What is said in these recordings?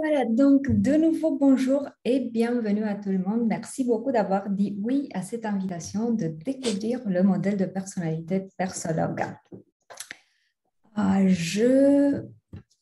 Voilà, donc de nouveau bonjour et bienvenue à tout le monde. Merci beaucoup d'avoir dit oui à cette invitation de découvrir le modèle de personnalité Persologue. Je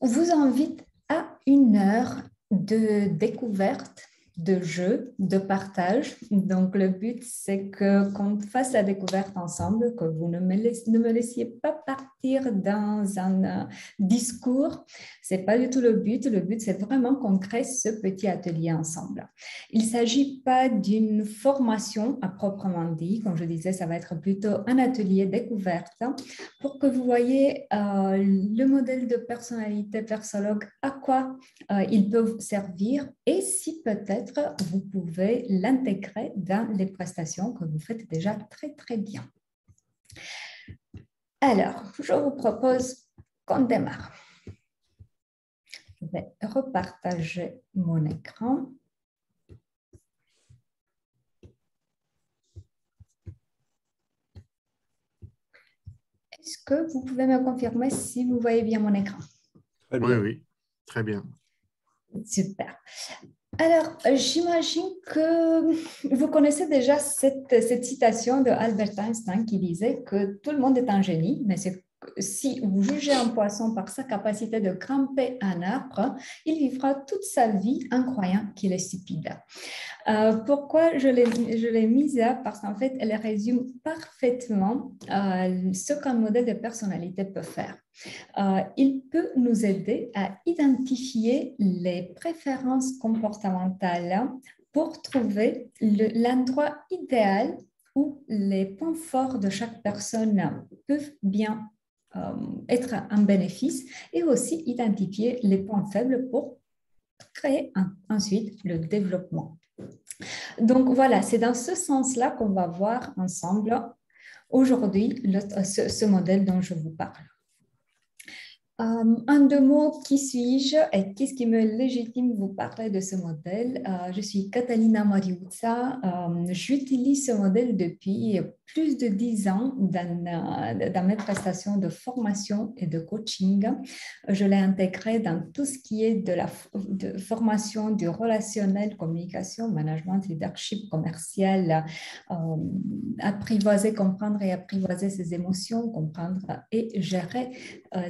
vous invite à une heure de découverte, de jeu, de partage. Donc, le but, c'est qu'on fasse la découverte ensemble, que vous ne me laissiez pas partir dans un discours. Ce n'est pas du tout le but. Le but, c'est vraiment qu'on crée ce petit atelier ensemble. Il ne s'agit pas d'une formation à proprement dit. Comme je disais, ça va être plutôt un atelier découverte pour que vous voyez le modèle de personnalité Persologue, à quoi ils peuvent servir et si peut-être vous pouvez l'intégrer dans les prestations que vous faites déjà très, très bien. Alors, je vous propose qu'on démarre. Je vais repartager mon écran. Est-ce que vous pouvez me confirmer si vous voyez bien mon écran? Très bien. Oui, très bien. Super. Alors, j'imagine que vous connaissez déjà cette citation de Albert Einstein qui disait que tout le monde est un génie, mais si vous jugez un poisson par sa capacité de grimper un arbre, il vivra toute sa vie en croyant qu'il est stupide. Pourquoi je l'ai mise là? Parce qu'en fait, elle résume parfaitement ce qu'un modèle de personnalité peut faire. Il peut nous aider à identifier les préférences comportementales pour trouver l'endroit idéal où les points forts de chaque personne peuvent bien être un bénéfice et aussi identifier les points faibles pour créer ensuite le développement. Donc voilà, c'est dans ce sens-là qu'on va voir ensemble aujourd'hui ce modèle dont je vous parle. En deux mots, qui suis-je et qu'est-ce qui me légitime vous parler de ce modèle? Je suis Catalina Mariuzza. J'utilise ce modèle depuis plus de 10 ans dans mes prestations de formation et de coaching. Je l'ai intégré dans tout ce qui est de formation du relationnel, communication, management, leadership, commercial, apprivoiser, comprendre et apprivoiser ses émotions, comprendre et gérer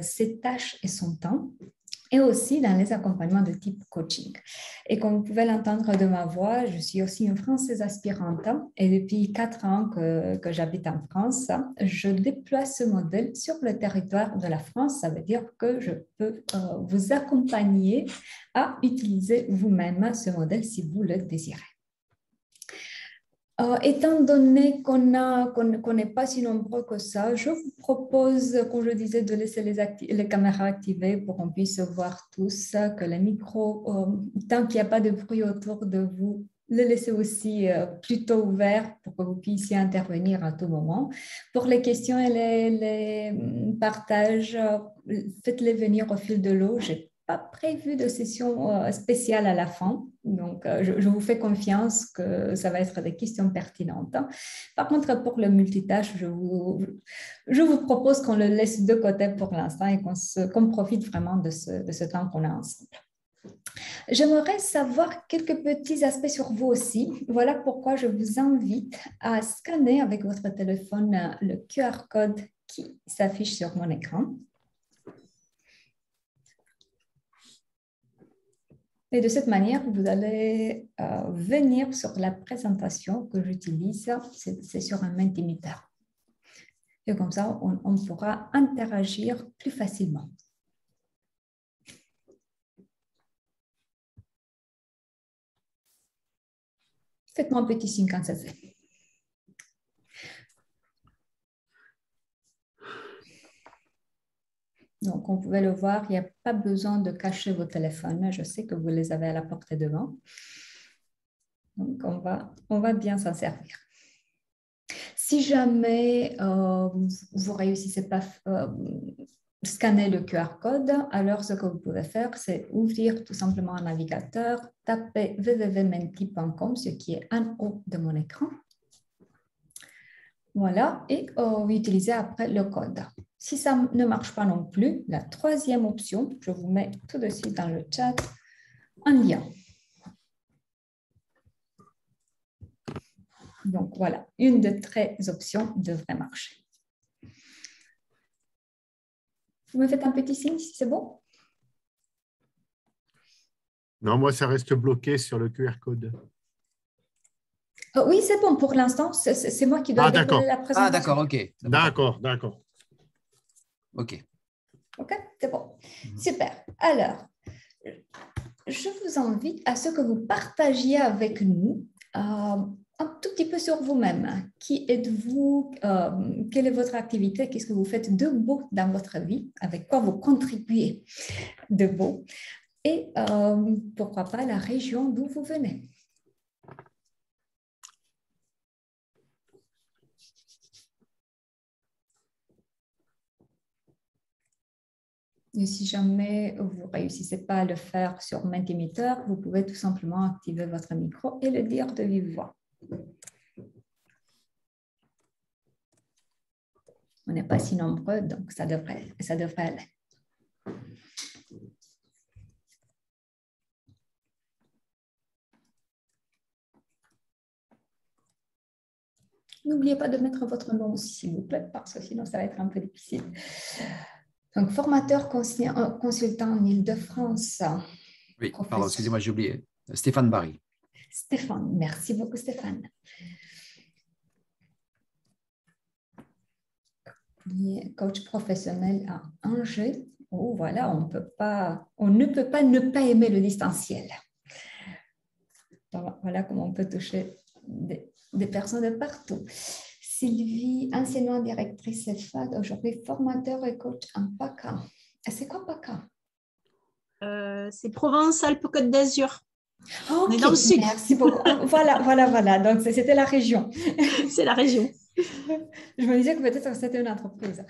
ses tâches et son temps, et aussi dans les accompagnements de type coaching. Et comme vous pouvez l'entendre de ma voix, je suis aussi une Française aspirante et depuis 4 ans que j'habite en France, je déploie ce modèle sur le territoire de la France. Ça veut dire que je peux vous accompagner à utiliser vous-même ce modèle si vous le désirez. Étant donné qu'on n'est pas si nombreux que ça, je vous propose, comme je disais, de laisser les caméras activées pour qu'on puisse voir tous, que les micros, tant qu'il n'y a pas de bruit autour de vous, les laissez aussi plutôt ouverts pour que vous puissiez intervenir à tout moment. Pour les questions et les partages, faites-les venir au fil de l'eau. Pas prévu de session spéciale à la fin. Donc, je vous fais confiance que ça va être des questions pertinentes. Par contre, pour le multitâche, je vous propose qu'on le laisse de côté pour l'instant et qu'on profite vraiment de ce temps qu'on a ensemble. J'aimerais savoir quelques petits aspects sur vous aussi. Voilà pourquoi je vous invite à scanner avec votre téléphone le QR code qui s'affiche sur mon écran. Et de cette manière, vous allez venir sur la présentation que j'utilise, c'est sur un Mentimeter. Et comme ça, on pourra interagir plus facilement. Faites-moi un petit signe quand ça se fait. Donc, on pouvait le voir, il n'y a pas besoin de cacher vos téléphones. Je sais que vous les avez à la portée de main. Donc, on va bien s'en servir. Si jamais vous ne réussissez pas à scanner le QR code, alors ce que vous pouvez faire, c'est ouvrir tout simplement un navigateur, taper www.menti.com, ce qui est en haut de mon écran. Voilà, et utiliser après le code. Si ça ne marche pas non plus, la troisième option, je vous mets tout de suite dans le chat un lien. Donc, voilà, une des 13 options devrait marcher. Vous me faites un petit signe si c'est bon? Non, moi, ça reste bloqué sur le QR code. Oui, c'est bon pour l'instant. C'est moi qui dois dérouler la présentation. Ah, d'accord, ok. D'accord, d'accord. Ok. Ok, c'est bon. Super. Alors, je vous invite à ce que vous partagiez avec nous un tout petit peu sur vous-même. Qui êtes-vous? Quelle est votre activité? Qu'est-ce que vous faites de beau dans votre vie? Avec quoi vous contribuez de beau? Et pourquoi pas la région d'où vous venez? Et si jamais vous ne réussissez pas à le faire sur Mentimeter, vous pouvez tout simplement activer votre micro et le dire de vive voix. On n'est pas si nombreux, donc ça devrait aller. N'oubliez pas de mettre votre nom aussi, s'il vous plaît, parce que sinon, ça va être un peu difficile. Donc, formateur consultant en Île-de-France. Oui, pardon, excusez-moi, j'ai oublié. Stéphane Barry. Stéphane, merci beaucoup, Stéphane. Coach professionnel à Angers. Oh, voilà, on ne peut pas ne pas aimer le distanciel. Voilà comment on peut toucher des personnes de partout. Sylvie, anciennement directrice EFAD, aujourd'hui formateur et coach en PACA. C'est quoi PACA? C'est Provence-Alpes-Côte d'Azur. Okay, on est dans le sud. Merci beaucoup. Voilà. Donc, c'était la région. C'est la région. Je me disais que peut-être c'était une entreprise.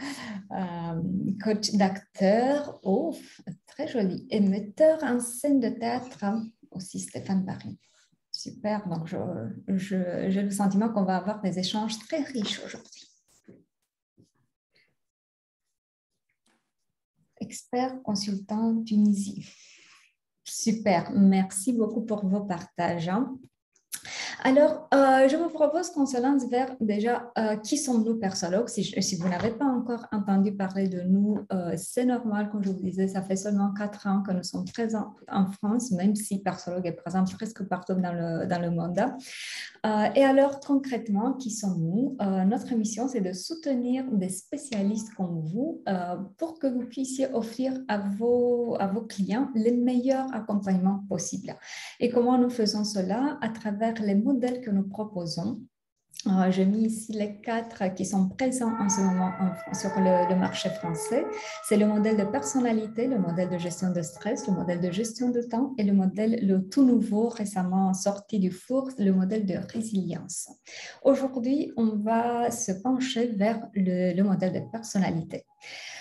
Coach d'acteur, oh, très joli. Et metteur en scène de théâtre, aussi Stéphane Barry. Super, donc j'ai le sentiment qu'on va avoir des échanges très riches aujourd'hui. Expert consultant Tunisie. Super, merci beaucoup pour vos partages. Alors, je vous propose qu'on se lance vers déjà qui sommes-nous Persologue. Si vous n'avez pas encore entendu parler de nous, c'est normal, comme je vous disais, ça fait seulement 4 ans que nous sommes présents en France, même si Persologue est présent presque partout dans le monde. Et alors, concrètement, qui sommes-nous? Notre mission, c'est de soutenir des spécialistes comme vous pour que vous puissiez offrir à vos clients les meilleurs accompagnements possibles. Et comment nous faisons cela? À travers les modèles que nous proposons. J'ai mis ici les 4 qui sont présents en ce moment sur le marché français. C'est le modèle de personnalité, le modèle de gestion de stress, le modèle de gestion de temps et le tout nouveau, récemment sorti du four, le modèle de résilience. Aujourd'hui, on va se pencher vers le modèle de personnalité.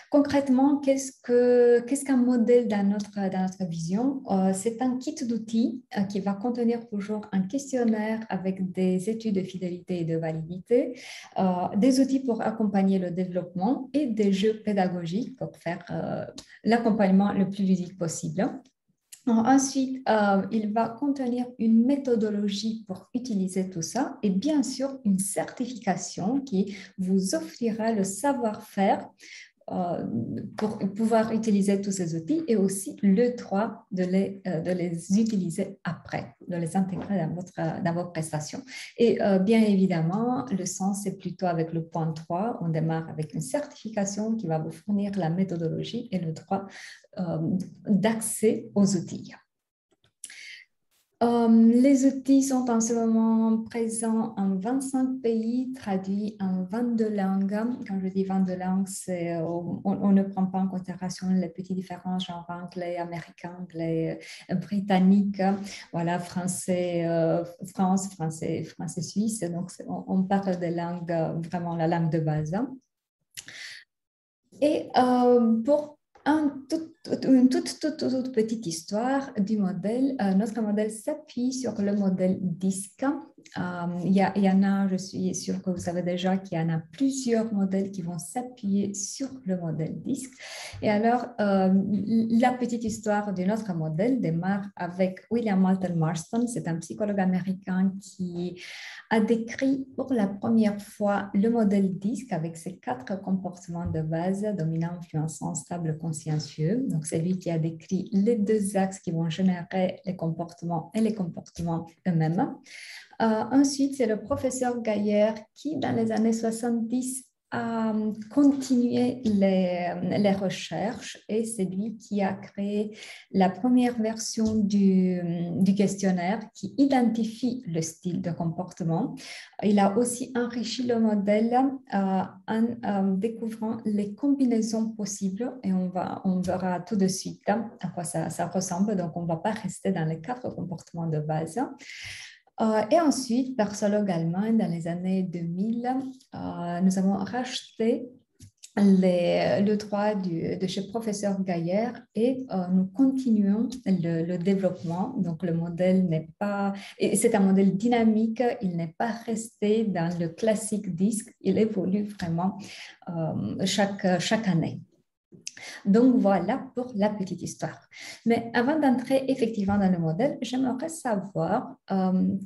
Concrètement, qu'est-ce qu'un modèle dans notre vision? C'est un kit d'outils qui va contenir toujours un questionnaire avec des études de fidélité et de validité, des outils pour accompagner le développement et des jeux pédagogiques pour faire l'accompagnement le plus ludique possible. Ensuite, il va contenir une méthodologie pour utiliser tout ça et bien sûr une certification qui vous offrira le savoir-faire pour pouvoir utiliser tous ces outils et aussi le droit de les utiliser après, de les intégrer dans vos prestations. Et bien évidemment, le sens, c'est plutôt avec le point 3. On démarre avec une certification qui va vous fournir la méthodologie et le droit d'accès aux outils. Les outils sont en ce moment présents en 25 pays, traduits en 22 langues. Quand je dis 22 langues, on ne prend pas en considération les petites différences, genre anglais, américain, anglais, britannique, voilà, français, France, français, suisse. Donc, on parle des langues, vraiment la langue de base. Et pour une toute petite histoire du modèle. Notre modèle s'appuie sur le modèle DISC. Il y en a, je suis sûre que vous savez déjà qu'il y en a plusieurs modèles qui vont s'appuyer sur le modèle disque. Et alors, la petite histoire de notre modèle démarre avec William Walter Marston. C'est un psychologue américain qui a décrit pour la première fois le modèle disque avec ses 4 comportements de base, dominant, influençant, stable, consciencieux. Donc, c'est lui qui a décrit les 2 axes qui vont générer les comportements et les comportements eux-mêmes. Ensuite, c'est le professeur Gaillard qui, dans les années 70, a continué les recherches et c'est lui qui a créé la première version du questionnaire qui identifie le style de comportement. Il a aussi enrichi le modèle en découvrant les combinaisons possibles et on verra tout de suite à quoi ça ressemble. Donc, on ne va pas rester dans les 4 comportements de base. Et ensuite, persologue allemand, dans les années 2000, nous avons racheté le droit de chez professeur Gaillard et nous continuons le développement. Donc, le modèle n'est pas... C'est un modèle dynamique, il n'est pas resté dans le classique disque, il évolue vraiment chaque année. Donc, voilà pour la petite histoire. Mais avant d'entrer effectivement dans le modèle, j'aimerais savoir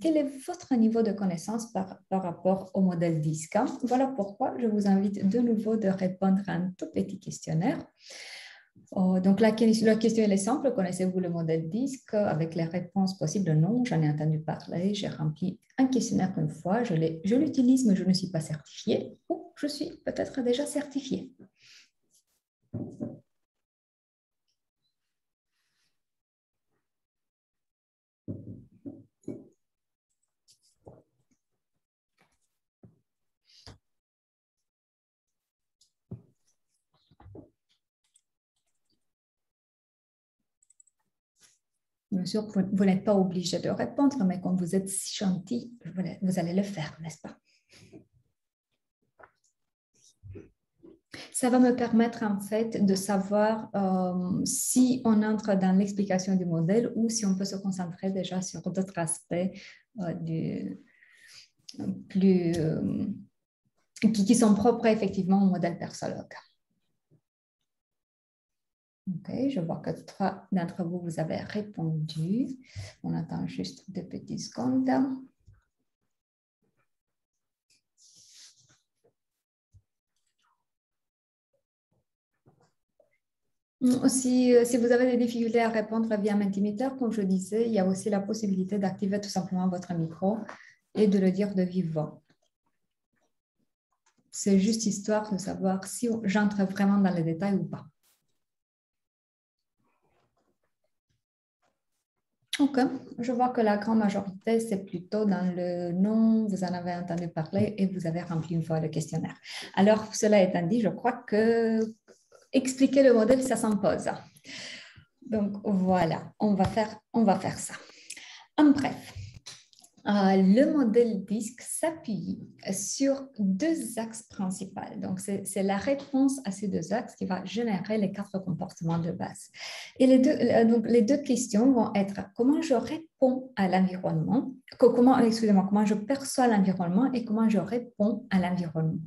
quel est votre niveau de connaissance par rapport au modèle disque. Voilà pourquoi je vous invite de nouveau de répondre à un tout petit questionnaire. Donc, la question est simple. Connaissez-vous le modèle disque? Avec les réponses possibles, non, j'en ai entendu parler, j'ai rempli un questionnaire une fois, je l'utilise, mais je ne suis pas certifiée ou je suis peut-être déjà certifiée. Bien sûr, vous n'êtes pas obligé de répondre, mais comme vous êtes si gentil, vous allez le faire, n'est-ce pas? Ça va me permettre en fait de savoir si on entre dans l'explication du modèle ou si on peut se concentrer déjà sur d'autres aspects qui sont propres effectivement au modèle persologue. Ok, je vois que 3 d'entre vous, vous avez répondu. On attend juste 2 petites secondes. Si vous avez des difficultés à répondre via Mentimeter, comme je disais, il y a aussi la possibilité d'activer tout simplement votre micro et de le dire de vive voix. C'est juste histoire de savoir si j'entre vraiment dans les détails ou pas. Ok, je vois que la grande majorité, c'est plutôt dans le non, vous en avez entendu parler et vous avez rempli une fois le questionnaire. Alors, cela étant dit, je crois que expliquer le modèle, ça s'impose. Donc, voilà, on va faire ça. En bref, le modèle disque s'appuie sur 2 axes principaux. Donc, c'est la réponse à ces 2 axes qui va générer les 4 comportements de base. Et les deux questions vont être comment je réponds à l'environnement, comment je perçois l'environnement et comment je réponds à l'environnement.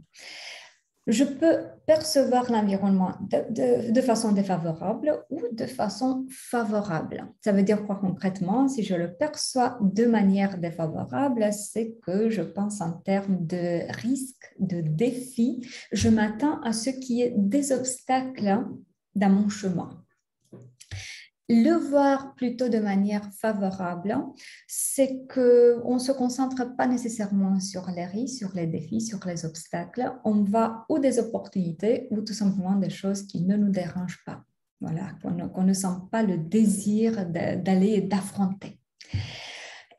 Je peux percevoir l'environnement de façon défavorable ou de façon favorable. Ça veut dire quoi concrètement? Si je le perçois de manière défavorable, c'est que je pense en termes de risques, de défis. Je m'attends à ce qu'il y ait des obstacles dans mon chemin. Le voir plutôt de manière favorable, c'est qu'on ne se concentre pas nécessairement sur les risques, sur les défis, sur les obstacles. On va ou des opportunités ou tout simplement des choses qui ne nous dérangent pas. Voilà, qu'on ne sent pas le désir d'aller et d'affronter.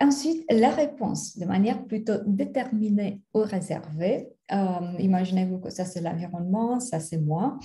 Ensuite, la réponse, de manière plutôt déterminée ou réservée, Imaginez-vous que ça, c'est l'environnement, ça, c'est moi.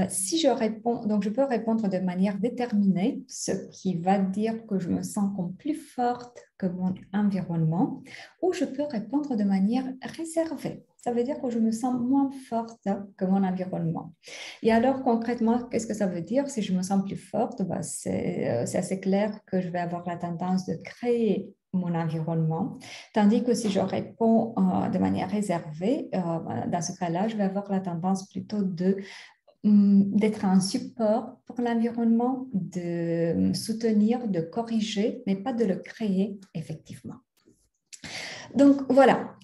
Si je réponds, donc je peux répondre de manière déterminée, ce qui va dire que je me sens comme plus forte que mon environnement, ou je peux répondre de manière réservée. Ça veut dire que je me sens moins forte que mon environnement. Et alors, concrètement, qu'est-ce que ça veut dire? Si je me sens plus forte, bah, c'est assez clair que je vais avoir la tendance de créer mon environnement, tandis que si je réponds de manière réservée, dans ce cas-là, je vais avoir la tendance plutôt d'être un support pour l'environnement, de soutenir, de corriger, mais pas de le créer effectivement. Donc voilà,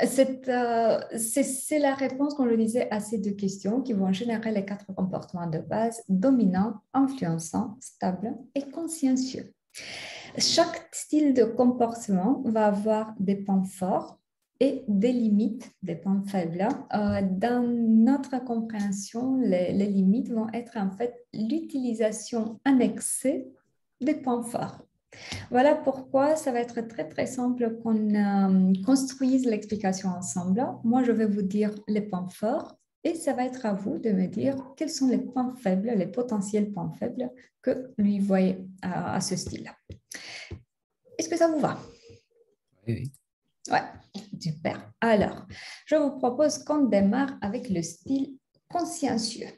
c'est la réponse, comme je le disais, à ces deux questions qui vont générer les 4 comportements de base: dominant, influençant, stable et consciencieux. Chaque style de comportement va avoir des points forts et des limites, des points faibles. Dans notre compréhension, les limites vont être en fait l'utilisation annexée des points forts. Voilà pourquoi ça va être très, très simple qu'on construise l'explication ensemble. Moi, je vais vous dire les points forts et ça va être à vous de me dire quels sont les points faibles, les potentiels points faibles que lui voyez à ce style-là. Est-ce que ça vous va? Oui. Ouais, super. Alors, je vous propose qu'on démarre avec le style consciencieux.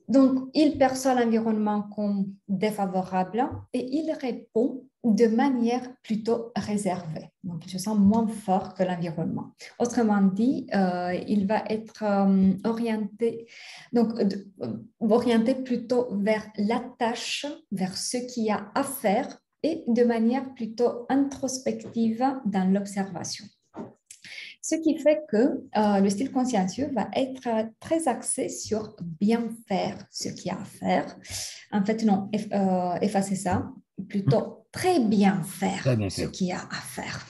Donc, il perçoit l'environnement comme défavorable et il répond de manière plutôt réservée. Donc, il se sent moins fort que l'environnement. Autrement dit, il va être orienté plutôt vers la tâche, vers ce qu'il y a à faire et de manière plutôt introspective dans l'observation. Ce qui fait que le style consciencieux va être très axé sur bien faire ce qu'il y a à faire. En fait, non, effacer ça, plutôt très bien faire ce qu'il y a à faire.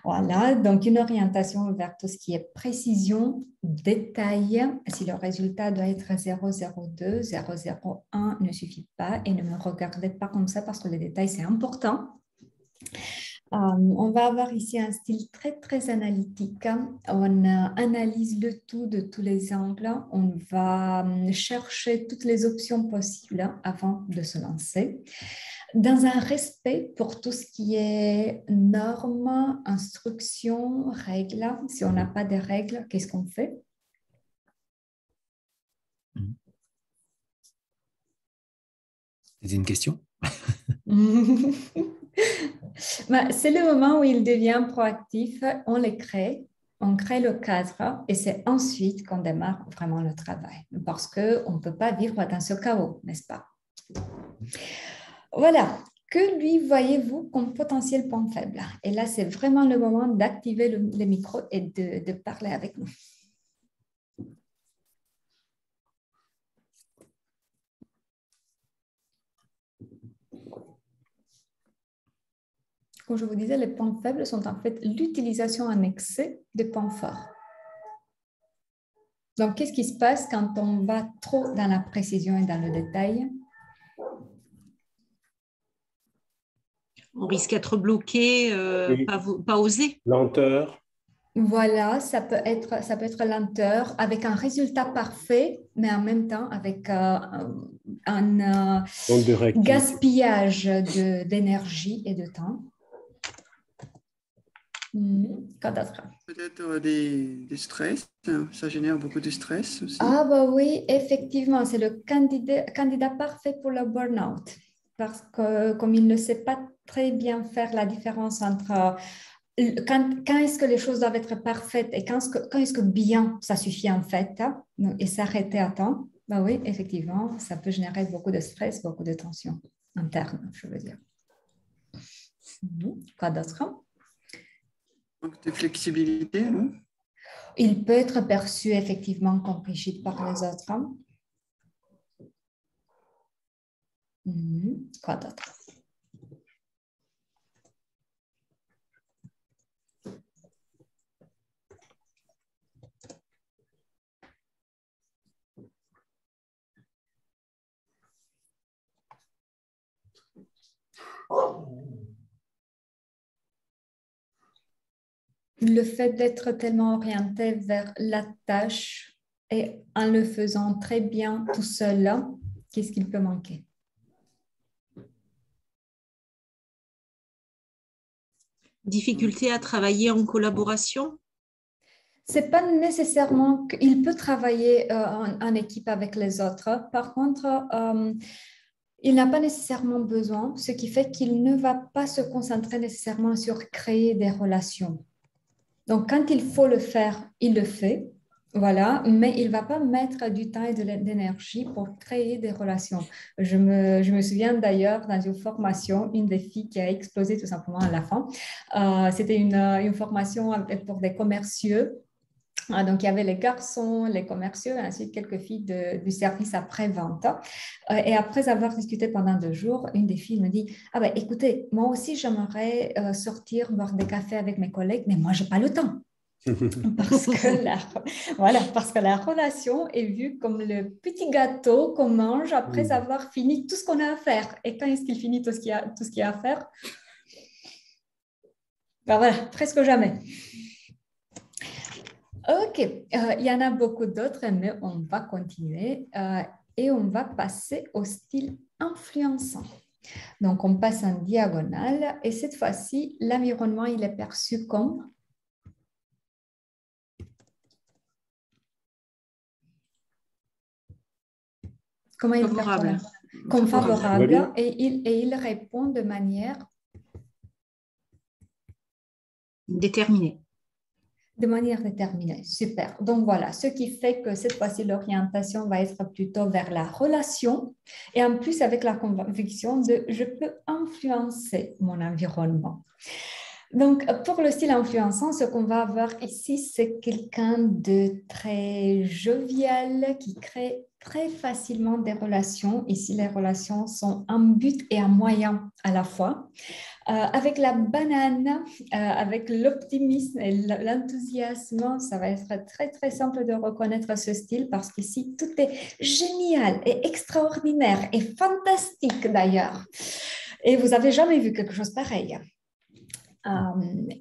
Voilà, donc une orientation vers tout ce qui est précision, détail. Si le résultat doit être 0,02, 0,01 ne suffit pas et ne me regardez pas comme ça parce que les détails, c'est important. On va avoir ici un style très, très analytique. On analyse le tout de tous les angles. On va chercher toutes les options possibles avant de se lancer. Dans un respect pour tout ce qui est normes, instructions, règles. Si on n'a pas de règles, qu'est-ce qu'on fait? C'est une question? C'est le moment où il devient proactif, on les crée, on crée le cadre et c'est ensuite qu'on démarre vraiment le travail parce qu'on ne peut pas vivre dans ce chaos, n'est-ce pas? Voilà, que lui voyez-vous comme potentiel point faible? Et là, c'est vraiment le moment d'activer le micro et de parler avec nous. Comme je vous disais, les points faibles sont en fait l'utilisation en excès des points forts. Donc, qu'est-ce qui se passe quand on va trop dans la précision et dans le détail? On risque d'être bloqué, Oui. pas oser. Lenteur. Voilà, ça peut être lenteur avec un résultat parfait, mais en même temps avec un Onde de réactivité. gaspillage d'énergie et de temps. Quoi d'autre? Peut-être des stress, ça génère beaucoup de stress aussi. Ah bah oui, effectivement, c'est le candidat parfait pour le burn-out. Parce que comme il ne sait pas très bien faire la différence entre quand est-ce que les choses doivent être parfaites et quand est-ce que bien ça suffit en fait, hein, et s'arrêter à temps, bah oui, effectivement, ça peut générer beaucoup de stress, beaucoup de tension interne, je veux dire. Quoi d'autre? Donc, de flexibilité, non? Il peut être perçu effectivement comme rigide par les autres. Quoi d'autre? le fait d'être tellement orienté vers la tâche et en le faisant très bien tout seul, qu'est-ce qu'il peut manquer? Difficulté à travailler en collaboration? C'est pas nécessairement qu'il peut travailler en équipe avec les autres. Par contre, il n'a pas nécessairement besoin, ce qui fait qu'il ne va pas se concentrer nécessairement sur créer des relations. Donc, quand il faut le faire, il le fait, voilà, mais il ne va pas mettre du temps et de l'énergie pour créer des relations. Je me souviens d'ailleurs, dans une formation, une des filles qui a explosé tout simplement à la fin. C'était une formation pour des commerciaux. Donc, il y avait les garçons, les commerciaux, et ensuite quelques filles du service après-vente. Et après avoir discuté pendant 2 jours, une des filles me dit, ah ben écoutez, moi aussi j'aimerais sortir, boire des cafés avec mes collègues, mais moi, je n'ai pas le temps. Parce que la relation est vue comme le petit gâteau qu'on mange après avoir fini tout ce qu'on a à faire. Et quand est-ce qu'il finit tout ce qu'il y a à faire? Ben voilà, presque jamais. Ok, il y en a beaucoup d'autres, mais on va continuer et on va passer au style influençant. Donc, on passe en diagonale et cette fois-ci, l'environnement, il est perçu comme comment il favorable. Comme favorable et il répond de manière déterminée. De manière déterminée, super. Donc voilà, ce qui fait que cette fois-ci, l'orientation va être plutôt vers la relation et en plus avec la conviction de je peux influencer mon environnement. Donc, pour le style influençant, ce qu'on va avoir ici, c'est quelqu'un de très jovial qui crée très facilement des relations. Ici, les relations sont un but et un moyen à la fois. Avec la banane, avec l'optimisme et l'enthousiasme, ça va être très, très simple de reconnaître ce style parce qu'ici, tout est génial et extraordinaire et fantastique d'ailleurs. Et vous n'avez jamais vu quelque chose pareil.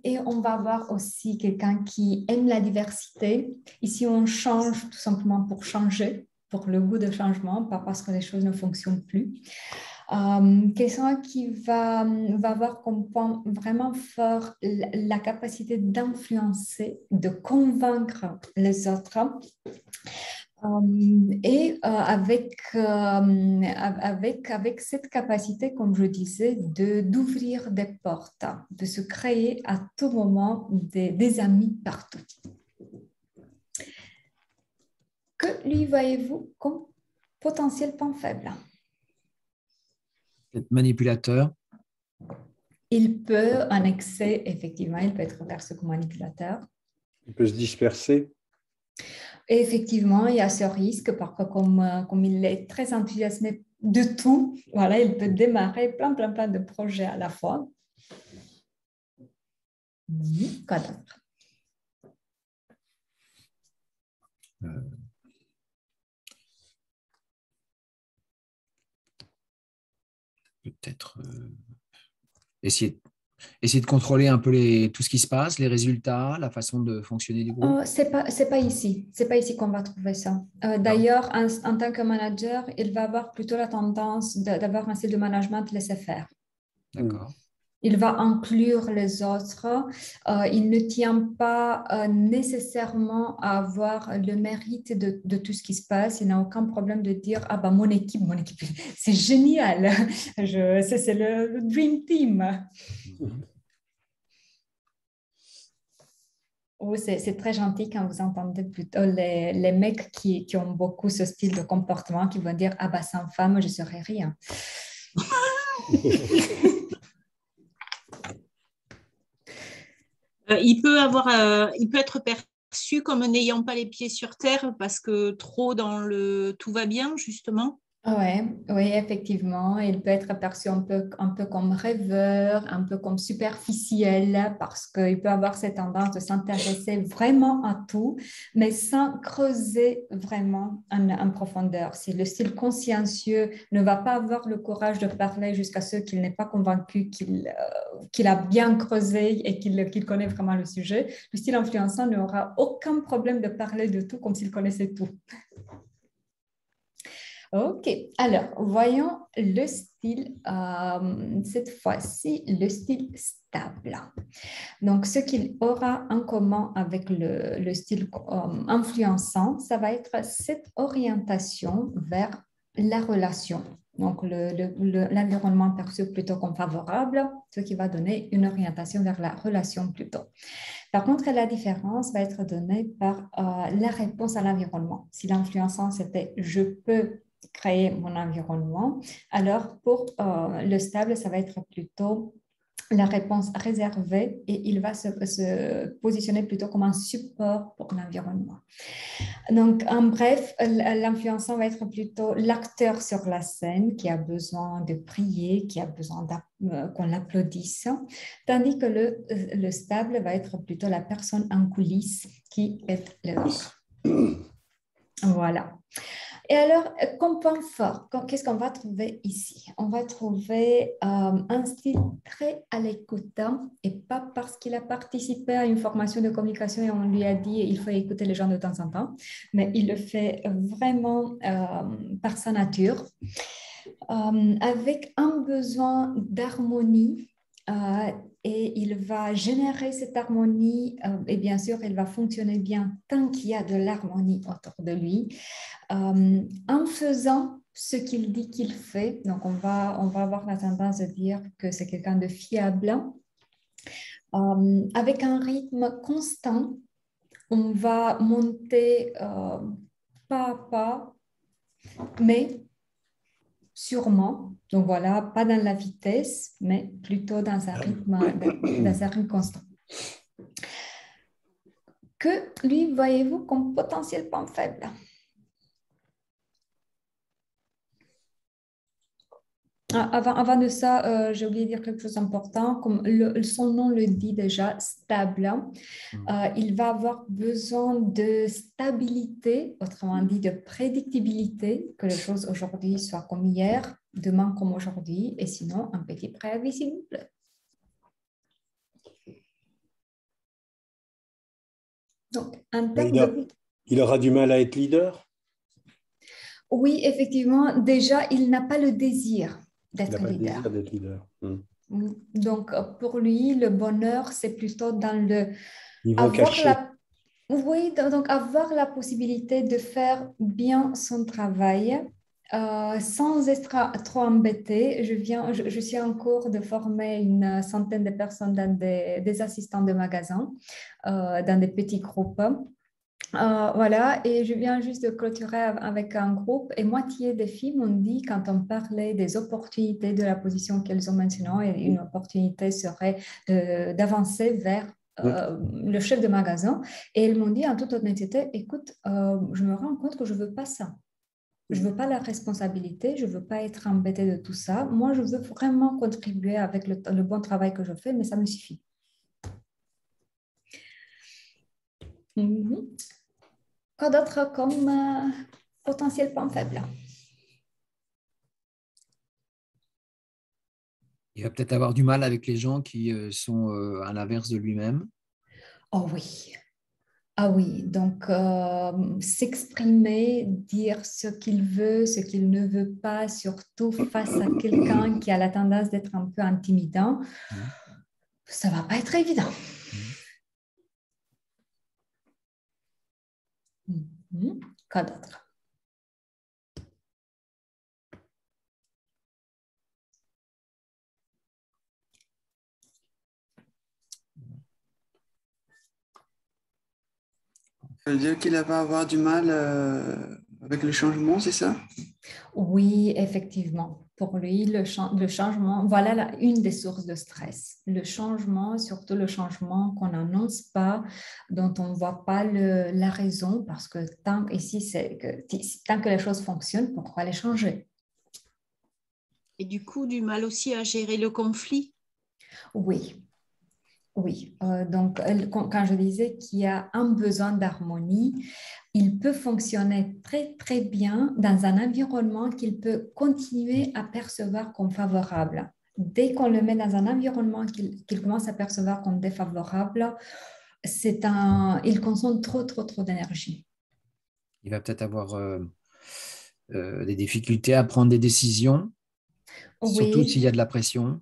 Et on va avoir aussi quelqu'un qui aime la diversité. Ici, on change tout simplement pour changer, pour le goût de changement, pas parce que les choses ne fonctionnent plus. Quelqu'un qui va avoir comme point vraiment fort la capacité d'influencer, de convaincre les autres. Et avec cette capacité, comme je disais, d'ouvrir des portes, de se créer à tout moment des amis partout. Que lui voyez-vous comme potentiel point faible? Être manipulateur. Il peut, en excès, effectivement, il peut être perçu comme manipulateur. Il peut se disperser. Et effectivement, il y a ce risque, parce que comme il est très enthousiasmé de tout, voilà, il peut démarrer plein de projets à la fois. Quoi d'autre? Peut-être essayer de contrôler un peu tout ce qui se passe, les résultats, la façon de fonctionner du groupe. C'est pas ici qu'on va trouver ça. D'ailleurs, en tant que manager, il va avoir plutôt la tendance d'avoir un style de management laisser-faire. D'accord. Il va inclure les autres. Il ne tient pas nécessairement à avoir le mérite de tout ce qui se passe. Il n'a aucun problème de dire « Ah ben mon équipe, c'est génial. C'est le Dream Team. » Ou c'est très gentil quand vous entendez plutôt les mecs qui ont beaucoup ce style de comportement, qui vont dire « Ah ben sans femme, je ne serais rien. » Il peut être perçu comme n'ayant pas les pieds sur terre parce que trop dans le tout va bien, justement. Oui, effectivement. Il peut être perçu un peu comme rêveur, un peu comme superficiel, parce qu'il peut avoir cette tendance de s'intéresser vraiment à tout, mais sans creuser vraiment en profondeur. Si le style consciencieux ne va pas avoir le courage de parler jusqu'à ce qu'il n'est pas convaincu qu'il a bien creusé et qu'il connaît vraiment le sujet, le style influençant n'aura aucun problème de parler de tout comme s'il connaissait tout. Ok, alors voyons le style, cette fois-ci, le style stable. Donc, ce qu'il aura en commun avec le style influençant, ça va être cette orientation vers la relation. Donc, l'environnement perçu plutôt comme favorable, ce qui va donner une orientation vers la relation plutôt. Par contre, la différence va être donnée par la réponse à l'environnement. Si l'influençant, c'était « je peux créer mon environnement », alors pour le stable, ça va être plutôt la réponse réservée et il va se positionner plutôt comme un support pour l'environnement. Donc, en bref, l'influençant va être plutôt l'acteur sur la scène qui a besoin de prier, qui a besoin qu'on l'applaudisse, tandis que le stable va être plutôt la personne en coulisses qui est l'autre. Voilà. Et alors, comme point fort, qu'est-ce qu'on va trouver ici? On va trouver un style très à l'écoute et pas parce qu'il a participé à une formation de communication et on lui a dit il faut écouter les gens de temps en temps, mais il le fait vraiment par sa nature, avec un besoin d'harmonie. Et il va générer cette harmonie et bien sûr, il va fonctionner bien tant qu'il y a de l'harmonie autour de lui en faisant ce qu'il dit qu'il fait. Donc, on va avoir la tendance de dire que c'est quelqu'un de fiable. Avec un rythme constant, on va monter pas à pas, mais sûrement. Donc voilà, pas dans la vitesse, mais plutôt dans un rythme constant. Que lui voyez-vous comme potentiel point faible? Avant de ça, j'ai oublié de dire quelque chose d'important. Comme son nom le dit déjà, stable, il va avoir besoin de stabilité, autrement dit de prédictibilité, que les choses aujourd'hui soient comme hier, demain comme aujourd'hui, et sinon un petit préavis s'il vous plaît. Donc, en termes il aura du mal à être leader? Oui, effectivement, déjà, il n'a pas le désir d'être leader. Il n'a pas le désir d'être leader. Donc, pour lui, le bonheur, c'est plutôt dans le... Ils vont cacher. Oui, donc avoir la possibilité de faire bien son travail sans être trop embêté. Je suis en cours de former une centaine de personnes dans des assistants de magasins, dans des petits groupes. Voilà, et je viens juste de clôturer avec un groupe et moitié des filles m'ont dit quand on parlait des opportunités de la position qu'elles ont maintenant, et une opportunité serait d'avancer vers le chef de magasin. Et elles m'ont dit en toute honnêteté, écoute, je me rends compte que je ne veux pas ça. Je ne veux pas la responsabilité, je ne veux pas être embêtée de tout ça. Moi, je veux vraiment contribuer avec le bon travail que je fais, mais ça me suffit. Quoi d'autre comme potentiel point faible? Il va peut-être avoir du mal avec les gens qui sont à l'inverse de lui-même. Oh oui. Ah oui, donc s'exprimer, dire ce qu'il veut, ce qu'il ne veut pas, surtout face à quelqu'un qui a la tendance d'être un peu intimidant, ça ne va pas être évident. Quoi d'autre? Ça veut dire qu'il va avoir du mal avec le changement, c'est ça? Oui, effectivement. Pour lui, le changement, voilà une des sources de stress. Le changement, surtout le changement qu'on n'annonce pas, dont on ne voit pas la raison, parce que tant que les choses fonctionnent, pourquoi les changer? Et du coup, du mal aussi à gérer le conflit. Oui, oui. Donc, quand je disais qu'il y a un besoin d'harmonie, il peut fonctionner très, très bien dans un environnement qu'il peut continuer à percevoir comme favorable. Dès qu'on le met dans un environnement qu'il commence à percevoir comme défavorable, il consomme trop, trop, trop d'énergie. Il va peut-être avoir des difficultés à prendre des décisions, surtout s'il y Oui, a de la pression.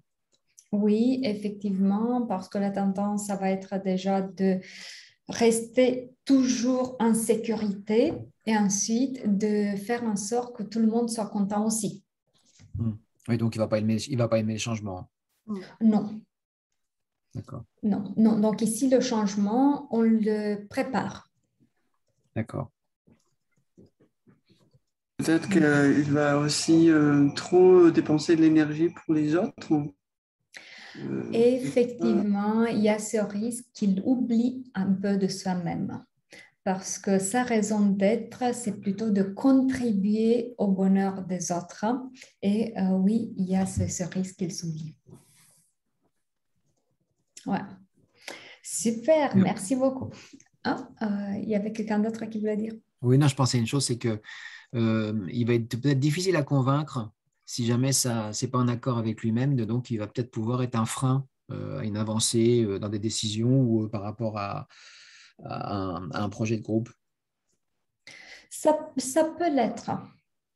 oui, effectivement, parce que la tendance, ça va être déjà de rester toujours en sécurité et ensuite de faire en sorte que tout le monde soit content aussi. Hmm. Oui, donc il va pas aimer les changements. Non, D'accord, non, non. Donc ici, le changement, on le prépare. d'accord. Peut-être qu'il va aussi trop dépenser de l'énergie pour les autres. Effectivement, il y a ce risque qu'il oublie un peu de soi-même. Parce que sa raison d'être, c'est plutôt de contribuer au bonheur des autres. Et oui, il y a ce risque qu'il s'oublie. Ouais. Super, Bien. merci beaucoup. Ah, il y avait quelqu'un d'autre qui voulait dire? Oui, non, je pensais à une chose, c'est que il va être peut-être difficile à convaincre si jamais ça c'est pas en accord avec lui-même. Donc, il va peut-être pouvoir être un frein à une avancée dans des décisions ou par rapport à un projet de groupe. Ça peut l'être.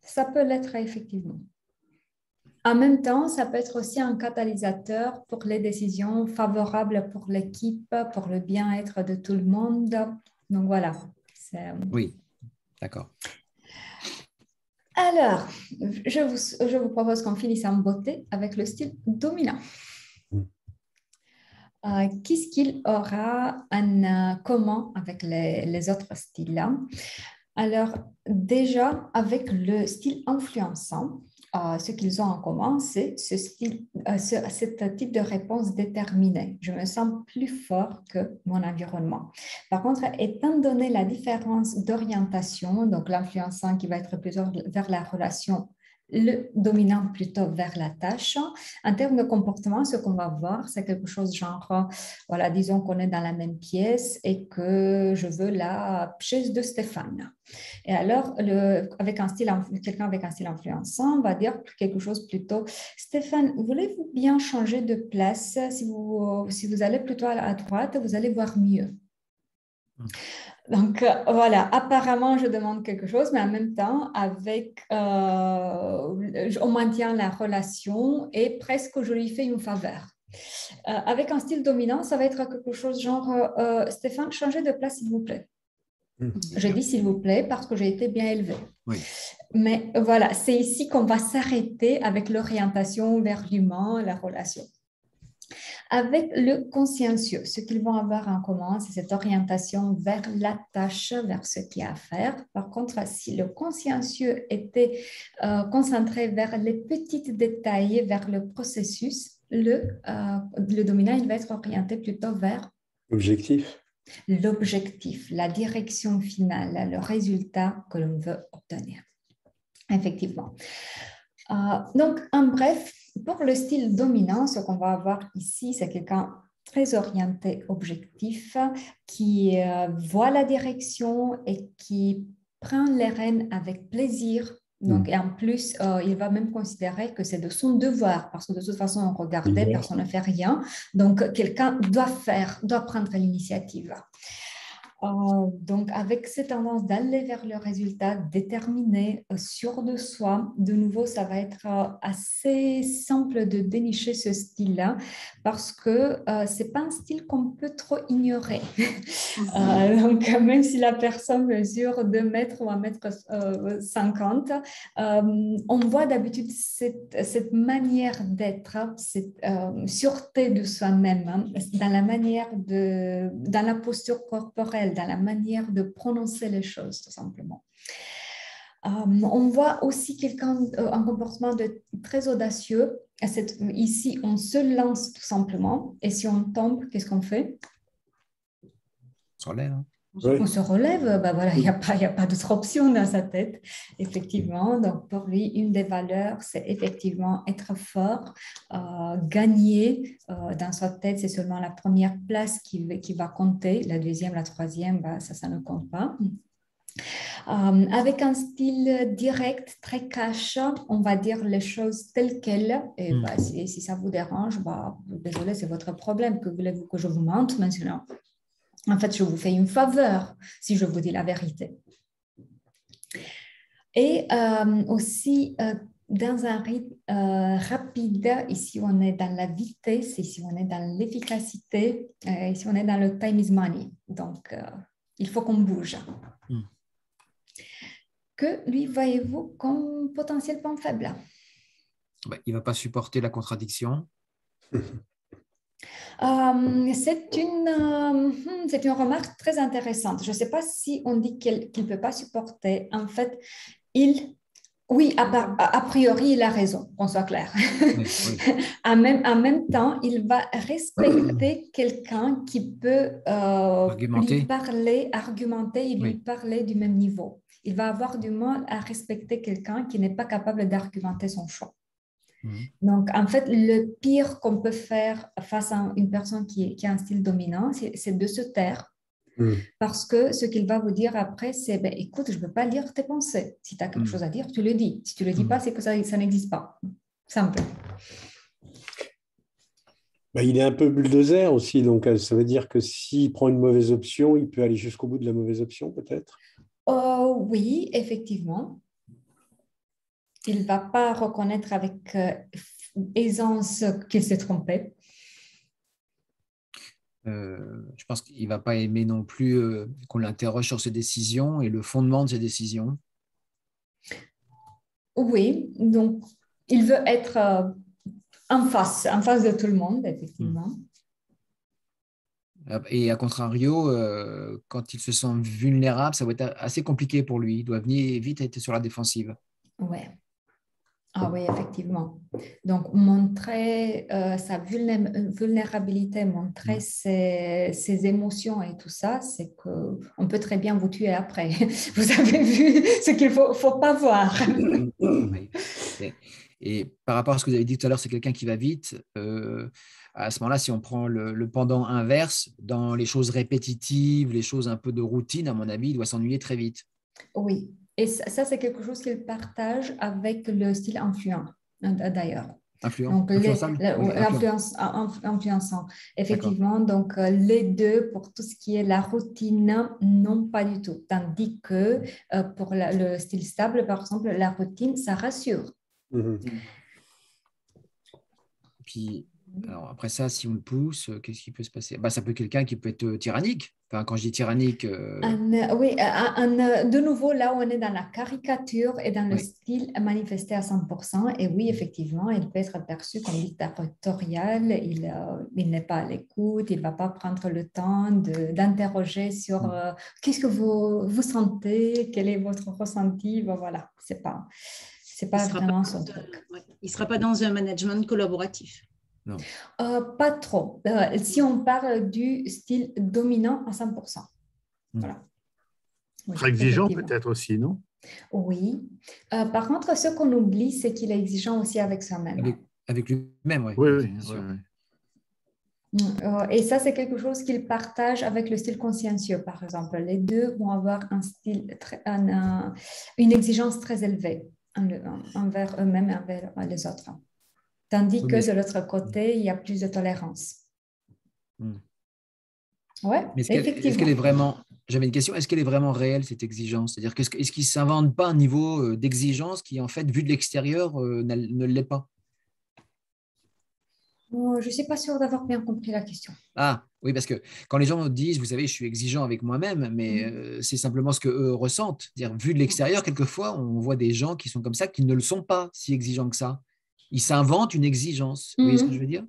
Ça peut l'être effectivement. En même temps, ça peut être aussi un catalyseur pour les décisions favorables pour l'équipe, pour le bien-être de tout le monde. Donc voilà. Oui, d'accord. Alors, je vous propose qu'on finisse en beauté avec le style dominant. Qu'est-ce qu'il aura en commun avec les autres styles? Alors, déjà, avec le style influençant, ce qu'ils ont en commun, c'est ce type de réponse déterminée. Je me sens plus fort que mon environnement. Par contre, étant donné la différence d'orientation, donc l'influençant qui va être plutôt vers la relation, le dominant plutôt vers la tâche, en termes de comportement, ce qu'on va voir, c'est quelque chose genre, voilà, disons qu'on est dans la même pièce et que je veux la chaise de Stéphane. Et alors, quelqu'un avec un style influençant va dire quelque chose plutôt, Stéphane, voulez-vous bien changer de place? Si vous allez plutôt à droite, vous allez voir mieux. Donc, voilà, apparemment, je demande quelque chose, mais en même temps, on maintient la relation et presque je lui fais une faveur. Avec un style dominant, ça va être quelque chose genre, Stéphane, changez de place, s'il vous plaît. Je dis s'il vous plaît parce que j'ai été bien élevée. Oui. Mais voilà, c'est ici qu'on va s'arrêter avec l'orientation vers l'humain, la relation. Avec le consciencieux, ce qu'ils vont avoir en commun, c'est cette orientation vers la tâche, vers ce qu'il y a à faire. Par contre, si le consciencieux était concentré vers les petits détails, vers le processus, le dominant, il va être orienté plutôt vers Objectif. l'objectif, la direction finale, le résultat que l'on veut obtenir. Effectivement. Donc, en bref, pour le style dominant, ce qu'on va avoir ici, c'est quelqu'un très orienté objectif, qui voit la direction et qui prend les rênes avec plaisir. Donc, et en plus, il va même considérer que c'est de son devoir, parce que de toute façon, on regardait, personne ne fait rien. Donc, quelqu'un doit prendre l'initiative. Donc, avec cette tendance d'aller vers le résultat déterminé, sûr de soi, de nouveau, ça va être assez simple de dénicher ce style-là parce que ce n'est pas un style qu'on peut trop ignorer. Donc, même si la personne mesure 2 mètres ou 1,50 m, on voit d'habitude cette manière d'être, cette sûreté de soi-même, hein, dans la posture corporelle, dans la manière de prononcer les choses, tout simplement. On voit aussi un comportement très audacieux. Ici, on se lance tout simplement. Et si on tombe, qu'est-ce qu'on fait? On se relève. Hein. Oui. On se relève, ben voilà, il n'y a pas d'autre option dans sa tête, effectivement. Donc, pour lui, une des valeurs, c'est effectivement être fort, gagner. Dans sa tête, c'est seulement la première place qui va compter. La deuxième, la troisième, ben, ça ne compte pas. Avec un style direct, très cash, on va dire les choses telles quelles. Et bah, si ça vous dérange, bah, désolé, c'est votre problème. Que voulez-vous que je vous mente maintenant? En fait, je vous fais une faveur si je vous dis la vérité. Et aussi, dans un rythme rapide, ici on est dans la vitesse, ici on est dans l'efficacité, ici on est dans le time is money. Donc, il faut qu'on bouge. Que lui voyez-vous comme potentiel point faible? Il ne va pas supporter la contradiction. C'est une remarque très intéressante. Je ne sais pas si on dit qu'il ne peut pas supporter. En fait, oui, a priori, il a raison, qu'on soit clair. Oui, oui. En même temps, il va respecter quelqu'un qui peut lui parler, argumenter et lui parler du même niveau. Il va avoir du mal à respecter quelqu'un qui n'est pas capable d'argumenter son choix. Donc, en fait, le pire qu'on peut faire face à une personne qui a un style dominant, c'est de se taire. Parce que ce qu'il va vous dire après, c'est écoute, je ne peux pas lire tes pensées. Si tu as quelque chose à dire, tu le dis. Si tu ne le dis pas, c'est que ça n'existe pas. Simple. Il est un peu bulldozer aussi, donc ça veut dire que s'il prend une mauvaise option, il peut aller jusqu'au bout de la mauvaise option, peut-être? Oui, effectivement. Il ne va pas reconnaître avec aisance qu'il s'est trompé. Je pense qu'il ne va pas aimer non plus qu'on l'interroge sur ses décisions et le fondement de ses décisions. Oui, donc il veut être en face de tout le monde, effectivement. Et à contrario, quand il se sent vulnérable, ça va être assez compliqué pour lui. Il doit vite être sur la défensive. Oui. Ah oui, effectivement. Donc, montrer sa vulnérabilité, montrer ses émotions et tout ça, c'est qu'on peut très bien vous tuer après. Vous avez vu ce qu'il ne faut pas voir. Oui. Et par rapport à ce que vous avez dit tout à l'heure, c'est quelqu'un qui va vite. À ce moment-là, si on prend le pendant inverse, dans les choses répétitives, les choses un peu de routine, à mon avis, il doit s'ennuyer très vite. Oui. Et ça, c'est quelque chose qu'il partage avec le style influent, d'ailleurs. Donc, influençant. Effectivement, donc les deux, pour tout ce qui est la routine, non, pas du tout. Tandis que pour le style stable, par exemple, la routine, ça rassure. Puis, alors après ça, si on le pousse, qu'est-ce qui peut se passer? Ça peut être quelqu'un qui peut être tyrannique. Enfin, quand je dis tyrannique… Oui, de nouveau, là, on est dans la caricature et dans le style manifesté à 100%. Et oui, effectivement, il peut être perçu comme dictatorial. Il n'est pas à l'écoute. Il ne va pas prendre le temps d'interroger sur qu'est-ce que vous sentez, quel est votre ressenti. Voilà, c'est pas vraiment son truc. Il ne sera pas dans un management collaboratif. Non. Pas trop. Si on parle du style dominant à 100%. Voilà. Oui, très exigeant peut-être aussi, non? Oui. Par contre, ce qu'on oublie, c'est qu'il est exigeant aussi avec soi-même. Avec lui-même, oui. Oui. Et ça, c'est quelque chose qu'il partage avec le style consciencieux, par exemple. Les deux vont avoir un style une exigence très élevée envers eux-mêmes et envers les autres. Tandis que de l'autre côté, il y a plus de tolérance. Oui, effectivement. Est-ce qu'elle est vraiment… J'avais une question. Est-ce qu'elle est vraiment réelle, cette exigence? C'est-à-dire, est-ce qu'il ne s'invente pas un niveau d'exigence qui, en fait, vu de l'extérieur, ne l'est pas? Je ne suis pas sûre d'avoir bien compris la question. Ah, oui, parce que quand les gens me disent, vous savez, je suis exigeant avec moi-même, mais c'est simplement ce qu'eux ressentent. C'est-à-dire, vu de l'extérieur, quelquefois, on voit des gens qui sont comme ça, qui ne le sont pas si exigeants que ça. Ils s'inventent une exigence. Vous voyez ce que je veux dire?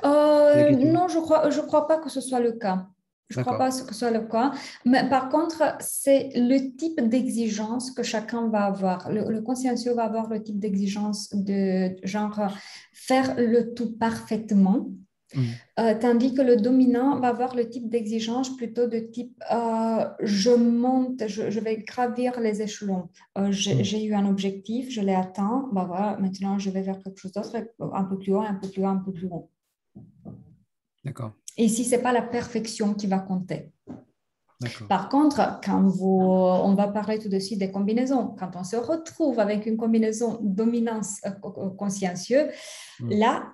Non, je crois pas que ce soit le cas. Je ne crois pas que ce soit le cas. Mais par contre, c'est le type d'exigence que chacun va avoir. Le consciencieux va avoir le type d'exigence de genre faire le tout parfaitement. Tandis que le dominant va avoir le type d'exigence plutôt de type je monte, je vais gravir les échelons. J'ai eu un objectif, je l'ai atteint, bah voilà, maintenant je vais vers quelque chose d'autre, un peu plus haut, un peu plus haut, un peu plus haut. D'accord. Et ici, ce n'est pas la perfection qui va compter. D'accord. Par contre, on va parler tout de suite des combinaisons. Quand on se retrouve avec une combinaison dominance consciencieux, là,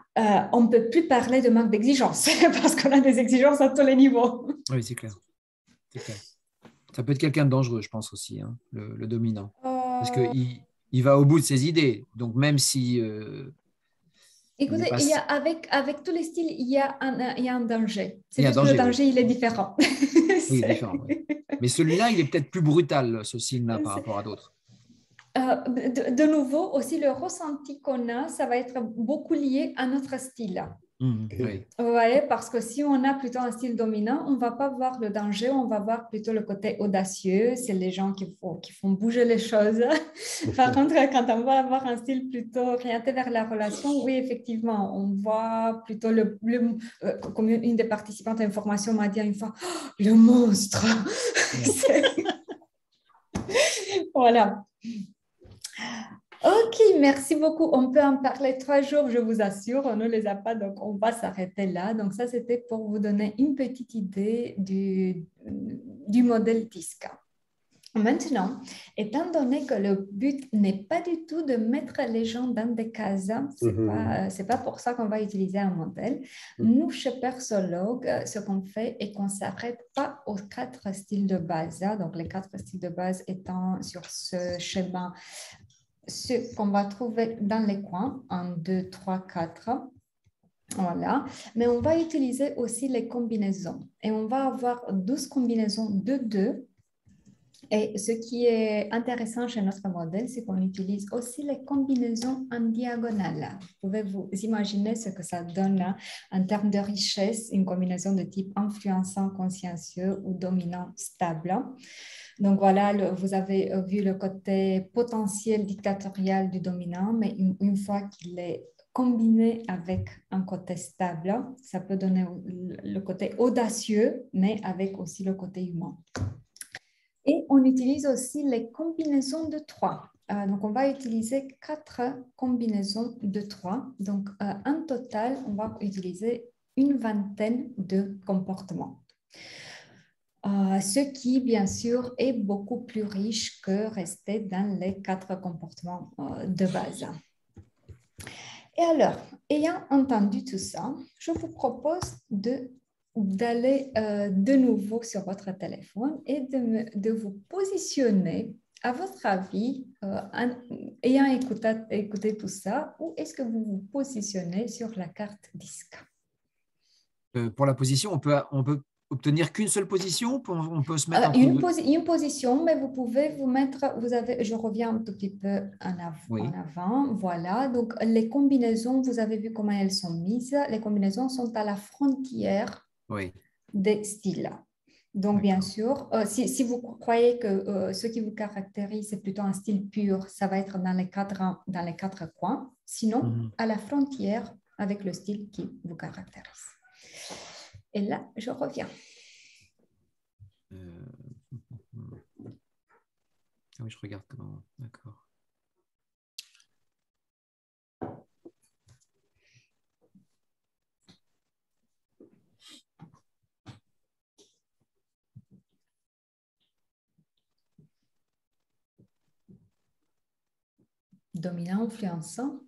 on ne peut plus parler de manque d'exigence parce qu'on a des exigences à tous les niveaux. Oui, c'est clair. C'est clair. Ça peut être quelqu'un de dangereux, je pense aussi, hein, le dominant. Parce qu'il va au bout de ses idées. Donc, même si... Écoutez, avec tous les styles, il y a un danger. C'est juste que le danger, il est différent. Oui, il est différent. Oui. Mais celui-là, il est peut-être plus brutal, ce signe-là, par rapport à d'autres. De nouveau, aussi, le ressenti qu'on a, ça va être beaucoup lié à notre style. Oui. Ouais, parce que si on a plutôt un style dominant, on ne va pas voir le danger, on va voir plutôt le côté audacieux. C'est les gens qui font bouger les choses. Par contre, quand on va avoir un style plutôt orienté vers la relation, oui, effectivement, on voit plutôt comme une des participantes à une formation m'a dit une fois, oh, le monstre. Voilà. Ok, merci beaucoup. On peut en parler 3 jours, je vous assure. On ne les a pas, donc on va s'arrêter là. Donc ça, c'était pour vous donner une petite idée du modèle DISC. Maintenant, étant donné que le but n'est pas du tout de mettre les gens dans des cases, c'est pas pour ça qu'on va utiliser un modèle. Nous, chez Persologue, ce qu'on fait est qu'on ne s'arrête pas aux 4 styles de base. Donc, les 4 styles de base étant sur ce schéma, ce qu'on va trouver dans les coins, 1, 2, 3, 4. Voilà, mais on va utiliser aussi les combinaisons et on va avoir 12 combinaisons de 2. Et ce qui est intéressant chez notre modèle, c'est qu'on utilise aussi les combinaisons en diagonale. Vous pouvez vous imaginer ce que ça donne en termes de richesse, une combinaison de type influençant consciencieux ou dominant stable. Donc voilà, vous avez vu le côté potentiel dictatorial du dominant, mais une fois qu'il est combiné avec un côté stable, ça peut donner le côté audacieux, mais avec aussi le côté humain. Et on utilise aussi les combinaisons de 3. Donc, on va utiliser 4 combinaisons de 3. Donc, en total, on va utiliser une vingtaine de comportements. Ce qui, bien sûr, est beaucoup plus riche que rester dans les 4 comportements de base. Et alors, ayant entendu tout ça, je vous propose d'aller de nouveau sur votre téléphone et de vous positionner, à votre avis, ayant écouté tout ça, où est-ce que vous vous positionnez sur la carte disque? Pour la position, on peut obtenir qu'une seule position, on peut se mettre une position, mais vous pouvez vous mettre, je reviens un tout petit peu en avant, voilà, donc les combinaisons, vous avez vu comment elles sont mises, les combinaisons sont à la frontière des styles. Donc, bien sûr, si vous croyez que ce qui vous caractérise, c'est plutôt un style pur, ça va être dans les quatre coins, sinon à la frontière avec le style qui vous caractérise. Et là, je reviens. Ah oui, je regarde comment. D'accord. Dominant, influençant?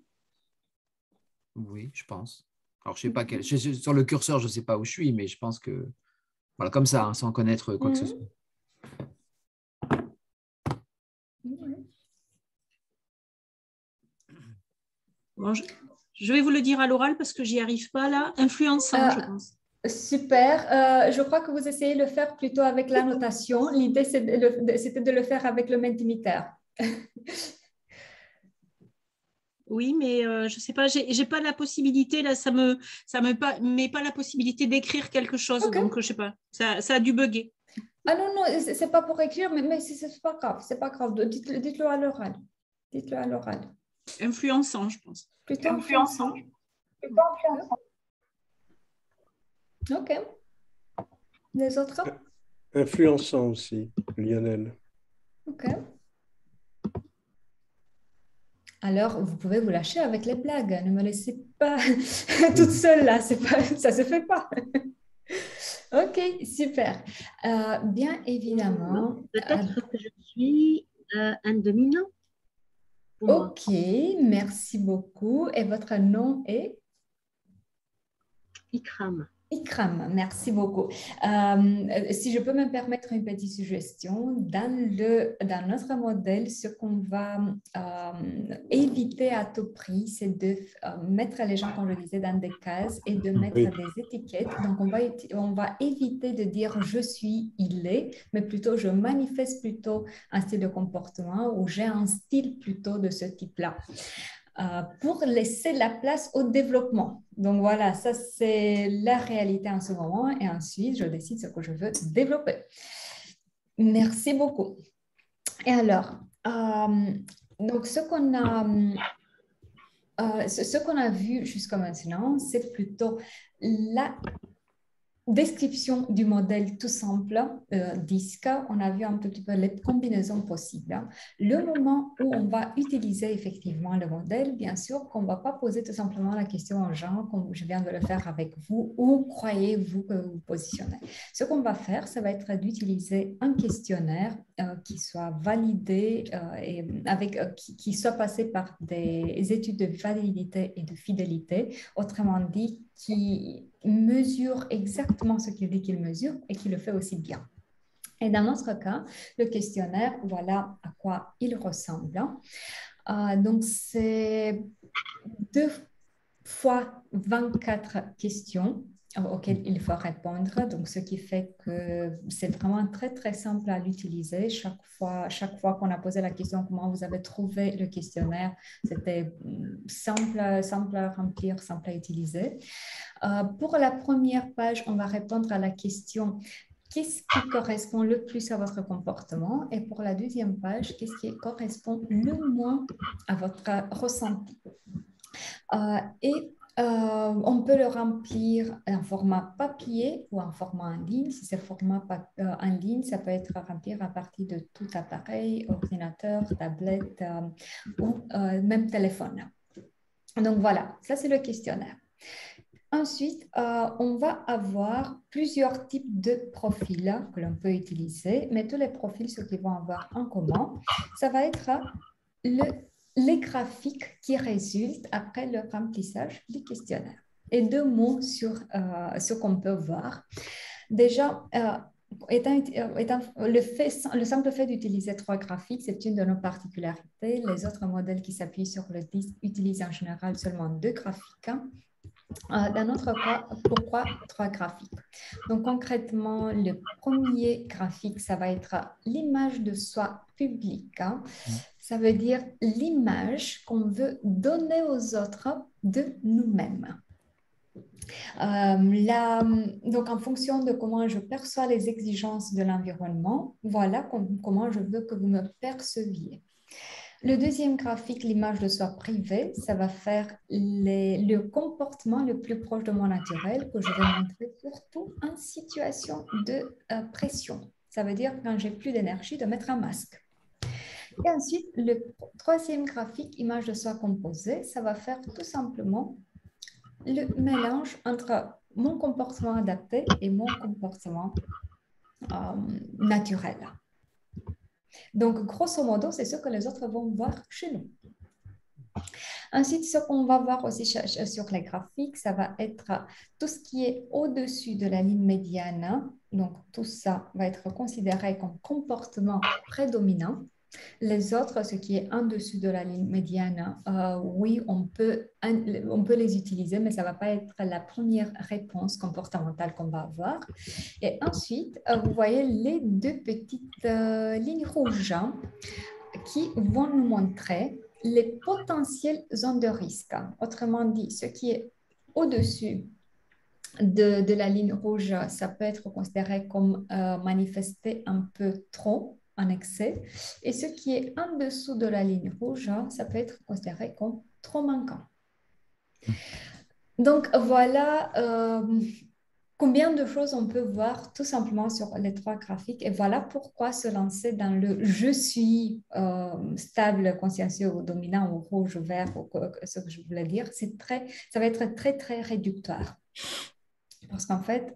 Oui, je pense. Alors, je sais pas sur le curseur, je ne sais pas où je suis, mais je pense que, voilà, comme ça, hein, sans connaître quoi que ce soit. Bon, je vais vous le dire à l'oral parce que j'y arrive pas là. Influençant, je pense. Super. Je crois que vous essayez de le faire plutôt avec la notation. L'idée, c'était de le faire avec le Mentimeter. Oui, mais je ne sais pas, j'ai pas la possibilité, là, ça me met pas la possibilité d'écrire quelque chose, donc je ne sais pas, ça a dû bugger. Ah non, c'est pas pour écrire, mais c'est pas grave, c'est pas grave. Dites-le à l'oral. Dites-le à l'oral. Influençant, je pense. Plutôt influençant. Plutôt influençant. OK. Les autres? Influençant aussi, Lionel. OK. Alors, vous pouvez vous lâcher avec les blagues. Ne me laissez pas toute seule là. C'est pas, ça ne se fait pas. OK, super. Bien évidemment. Peut-être que je suis un dominant pour moi. OK, merci beaucoup. Et votre nom est? Ikram. Ikram, merci beaucoup. Si je peux me permettre une petite suggestion, dans notre modèle, ce qu'on va éviter à tout prix, c'est de mettre les gens, comme je disais, dans des cases et de mettre Oui. des étiquettes. Donc, on va éviter de dire je suis, il est, mais plutôt je manifeste plutôt un style de comportement ou j'ai un style plutôt de ce type-là. Pour laisser la place au développement. Donc voilà, ça c'est la réalité en ce moment et ensuite je décide ce que je veux développer. Merci beaucoup. Et alors, donc ce qu'on a vu jusqu'à maintenant, c'est plutôt la description du modèle tout simple, disque. On a vu un petit peu les combinaisons possibles. Le moment où on va utiliser effectivement le modèle, bien sûr qu'on ne va pas poser tout simplement la question aux gens, comme je viens de le faire avec vous, où croyez-vous que vous vous positionnez. Ce qu'on va faire, ça va être d'utiliser un questionnaire qui soit validé et qui soit passé par des études de validité et de fidélité, autrement dit, qui mesure exactement ce qu'il dit qu'il mesure et qui le fait aussi bien. Et dans notre cas, le questionnaire, voilà à quoi il ressemble. Donc, c'est 2 fois 24 questions auxquelles il faut répondre. Donc, ce qui fait que c'est vraiment très, très simple à l'utiliser. Chaque fois qu'on a posé la question, comment vous avez trouvé le questionnaire, c'était simple à remplir, simple à utiliser. Pour la première page, on va répondre à la question qu'est-ce qui correspond le plus à votre comportement? Et pour la deuxième page, qu'est-ce qui correspond le moins à votre ressenti? On peut le remplir en format papier ou en format en ligne. Si c'est format en ligne, ça peut être rempli à partir de tout appareil, ordinateur, tablette ou même téléphone. Donc voilà, ça c'est le questionnaire. Ensuite, on va avoir plusieurs types de profils que l'on peut utiliser, mais tous les profils, ce qu'ils vont avoir en commun, ça va être les graphiques qui résultent après le remplissage du questionnaire. Et 2 mots sur ce qu'on peut voir. Déjà, le simple fait d'utiliser 3 graphiques, c'est une de nos particularités. Les autres modèles qui s'appuient sur le disque utilisent en général seulement 2 graphiques. Dans notre cas, pourquoi 3 graphiques? Donc concrètement, le premier graphique, ça va être l'image de soi publique. Ça veut dire l'image qu'on veut donner aux autres de nous-mêmes. Donc en fonction de comment je perçois les exigences de l'environnement, voilà comment je veux que vous me perceviez. Le deuxième graphique, l'image de soi privée, ça va faire le comportement le plus proche de mon naturel que je vais montrer surtout en situation de pression. Ça veut dire quand j'ai plus d'énergie de mettre un masque. Et ensuite, le troisième graphique, image de soi composée, ça va faire tout simplement le mélange entre mon comportement adapté et mon comportement naturel. Donc, grosso modo, c'est ce que les autres vont voir chez nous. Ensuite, ce qu'on va voir aussi sur les graphiques, ça va être tout ce qui est au-dessus de la ligne médiane. Donc, tout ça va être considéré comme comportement prédominant. Les autres, ce qui est en dessous de la ligne médiane, oui, on peut les utiliser, mais ça ne va pas être la première réponse comportementale qu'on va avoir. Et ensuite, vous voyez les 2 petites lignes rouges qui vont nous montrer les potentielles zones de risque. Autrement dit, ce qui est au-dessus de la ligne rouge, ça peut être considéré comme manifesté un peu trop en excès. Et ce qui est en dessous de la ligne rouge, ça peut être considéré comme trop manquant. Donc voilà combien de choses on peut voir tout simplement sur les trois graphiques. Et voilà pourquoi se lancer dans le je suis stable, consciencieux ou dominant ou rouge ou vert ou ce que je voulais dire, ça va être très, très réducteur. Parce qu'en fait,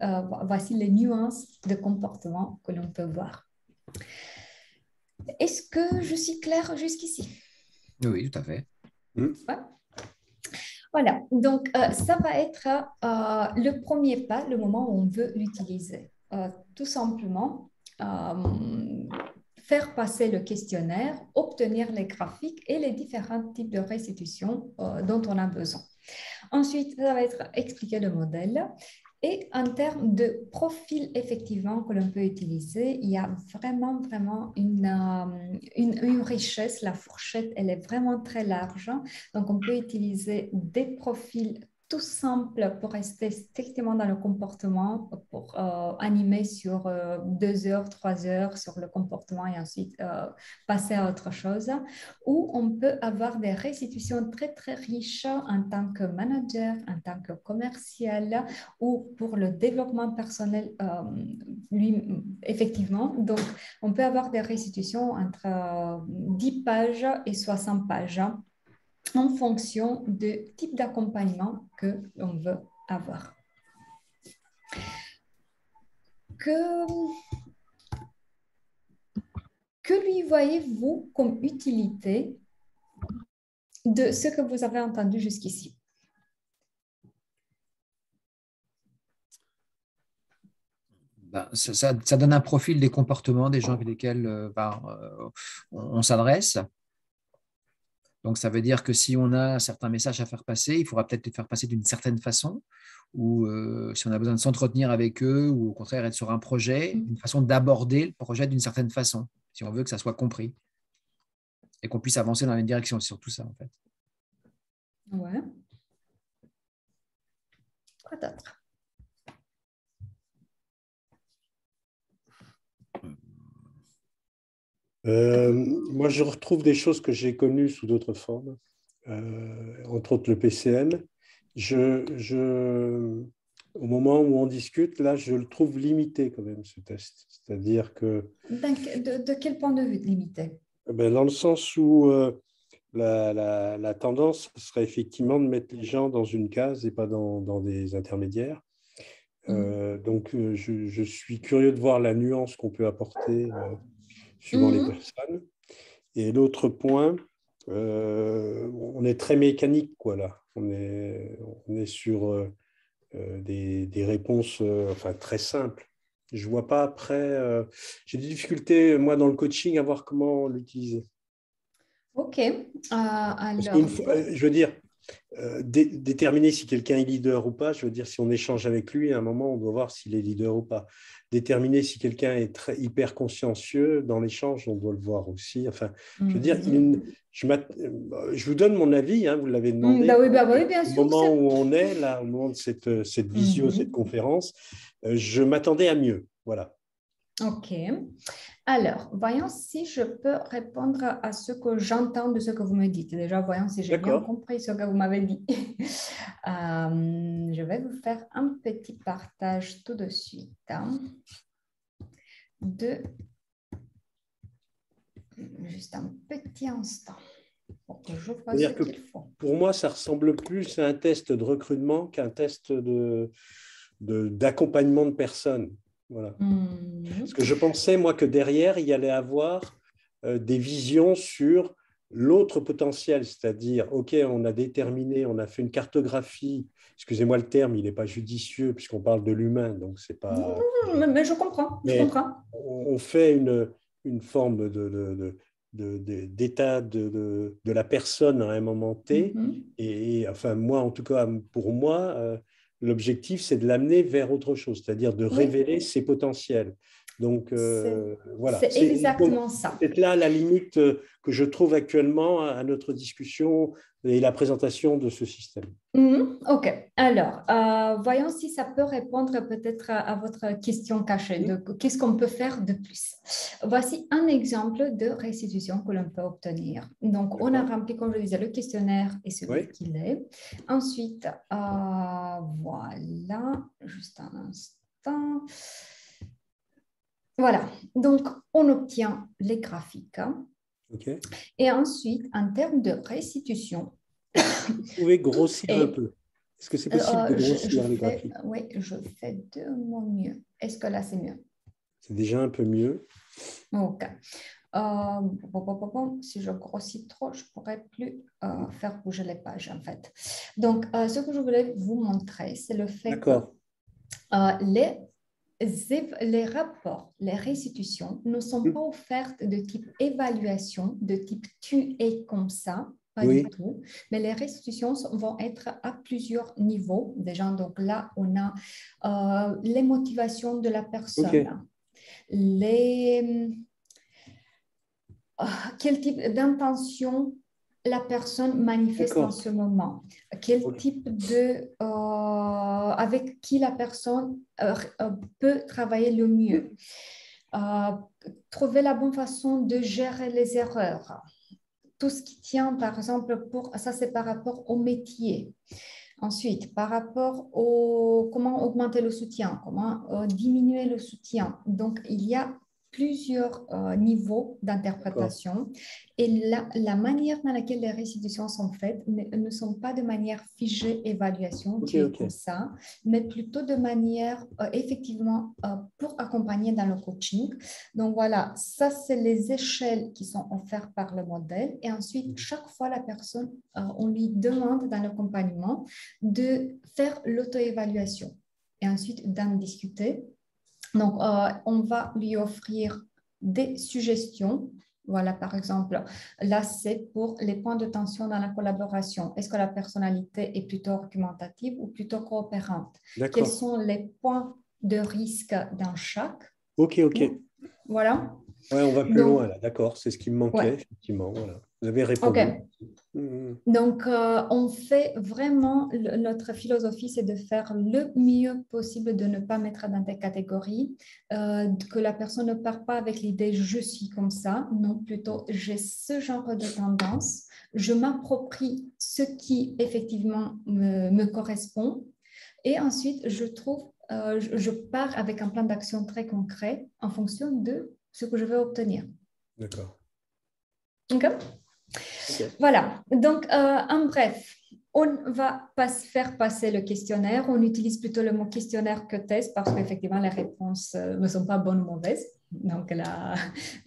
voici les nuances de comportement que l'on peut voir. Est-ce que je suis claire jusqu'ici? Oui, tout à fait. Ouais. Voilà, donc ça va être le premier pas, le moment où on veut l'utiliser. Tout simplement, faire passer le questionnaire, obtenir les graphiques et les différents types de restitution dont on a besoin. Ensuite, ça va être expliquer le modèle. Et en termes de profil, effectivement, que l'on peut utiliser, il y a vraiment, vraiment une richesse. La fourchette, elle est vraiment très large. Donc, on peut utiliser des profils tout simples pour rester strictement dans le comportement, pour animer sur 2 heures, 3 heures sur le comportement et ensuite passer à autre chose. Ou on peut avoir des restitutions très, très riches en tant que manager, en tant que commercial, ou pour le développement personnel, effectivement. Donc, on peut avoir des restitutions entre 10 pages et 60 pages en fonction du type d'accompagnement que l'on veut avoir. Que lui voyez-vous comme utilité de ce que vous avez entendu jusqu'ici? Ben, ça donne un profil des comportements des gens avec lesquels on s'adresse. Donc, ça veut dire que si on a certains messages à faire passer, il faudra peut-être les faire passer d'une certaine façon, ou si on a besoin de s'entretenir avec eux, ou au contraire être sur un projet, une façon d'aborder le projet d'une certaine façon, si on veut que ça soit compris et qu'on puisse avancer dans la même direction. C'est surtout ça, en fait. Ouais. Quoi d'autre? Moi, je retrouve des choses que j'ai connues sous d'autres formes, entre autres le PCM. Au moment où on discute, là, je le trouve limité quand même, ce test. C'est-à-dire que… De quel point de vue limité? Dans le sens où la tendance serait effectivement de mettre les gens dans une case et pas dans des intermédiaires. Donc, je suis curieux de voir la nuance qu'on peut apporter suivant les personnes. Et l'autre point, on est très mécanique, quoi, là. On est sur des réponses très simples. Je ne vois pas après… j'ai des difficultés, moi, dans le coaching, à voir comment l'utiliser. OK. Parce je veux dire, déterminer si quelqu'un est leader ou pas, je veux dire, si on échange avec lui, à un moment, on doit voir s'il est leader ou pas. Déterminer si quelqu'un est hyper consciencieux, dans l'échange, on doit le voir aussi. Enfin, je veux dire, je vous donne mon avis, hein, vous l'avez demandé. Oui, bien sûr. Au moment où on est, là, au moment de cette visio, cette conférence, je m'attendais à mieux. Voilà. OK. Alors, voyons si je peux répondre à ce que j'entends de ce que vous me dites. Déjà, voyons si j'ai bien compris ce que vous m'avez dit. Je vais vous faire un petit partage tout de suite. Juste un petit instant pour que je vois ce qu'il faut. Pour moi, ça ressemble plus à un test de recrutement qu'un test d'accompagnement de personnes. Voilà. Parce que je pensais, moi, que derrière, il y allait avoir des visions sur l'autre potentiel, c'est-à-dire, OK, on a déterminé, on a fait une cartographie, excusez-moi le terme, il n'est pas judicieux puisqu'on parle de l'humain, donc c'est pas… Mais je comprends, On fait une forme d'état de la personne à un moment T, et enfin, moi, en tout cas, pour moi… l'objectif, c'est de l'amener vers autre chose, c'est-à-dire de révéler ses potentiels. Donc, voilà. C'est exactement ça. C'est là la limite que je trouve actuellement à notre discussion et la présentation de ce système. OK. Alors, voyons si ça peut répondre peut-être à votre question cachée de qu'est-ce qu'on peut faire de plus. Voici un exemple de restitution que l'on peut obtenir. Donc, on a rempli, comme je disais, le questionnaire et celui qu'il est. Ensuite, voilà, juste un instant. Voilà, donc on obtient les graphiques. Et ensuite, en termes de restitution, vous pouvez grossir un peu. Est-ce que c'est possible de grossir les graphiques? Oui, je fais de mon mieux. Est-ce que là, c'est mieux? C'est déjà un peu mieux. OK. Si je grossis trop, je ne pourrais plus faire bouger les pages, en fait. Donc, ce que je voulais vous montrer, c'est le fait que les rapports, les restitutions ne sont pas offertes de type évaluation, de type tu es comme ça, pas du tout, mais les restitutions vont être à plusieurs niveaux. Déjà, donc là, on a les motivations de la personne, quel type d'intention la personne manifeste en ce moment, quel type avec qui la personne peut travailler le mieux, trouver la bonne façon de gérer les erreurs, tout ce qui tient par exemple ça c'est par rapport au métier. Ensuite, par rapport au comment augmenter le soutien, comment diminuer le soutien. Donc, il y a plusieurs niveaux d'interprétation et la manière dans laquelle les restitutions sont faites ne sont pas de manière figée, évaluation, comme ça, mais plutôt de manière effectivement pour accompagner dans le coaching. Donc voilà, ça c'est les échelles qui sont offertes par le modèle et ensuite chaque fois la personne, on lui demande dans l'accompagnement de faire l'auto-évaluation et ensuite d'en discuter. Donc, on va lui offrir des suggestions. Voilà, par exemple, là, c'est pour les points de tension dans la collaboration. Est-ce que la personnalité est plutôt argumentative ou plutôt coopérante? Quels sont les points de risque dans chaque? OK. Voilà. Ouais, on va plus loin, là. D'accord, c'est ce qui me manquait, effectivement. Voilà. Vous avez répondu. Donc, on fait vraiment, notre philosophie, c'est de faire le mieux possible de ne pas mettre dans des catégories, que la personne ne part pas avec l'idée « je suis comme ça », non, plutôt « j'ai ce genre de tendance, je m'approprie ce qui effectivement me correspond » et ensuite, je pars avec un plan d'action très concret en fonction de ce que je veux obtenir. D'accord. OK. Voilà, donc en bref, on ne va pas faire passer le questionnaire, on utilise plutôt le mot questionnaire que test parce qu'effectivement les réponses ne sont pas bonnes ou mauvaises. Donc là,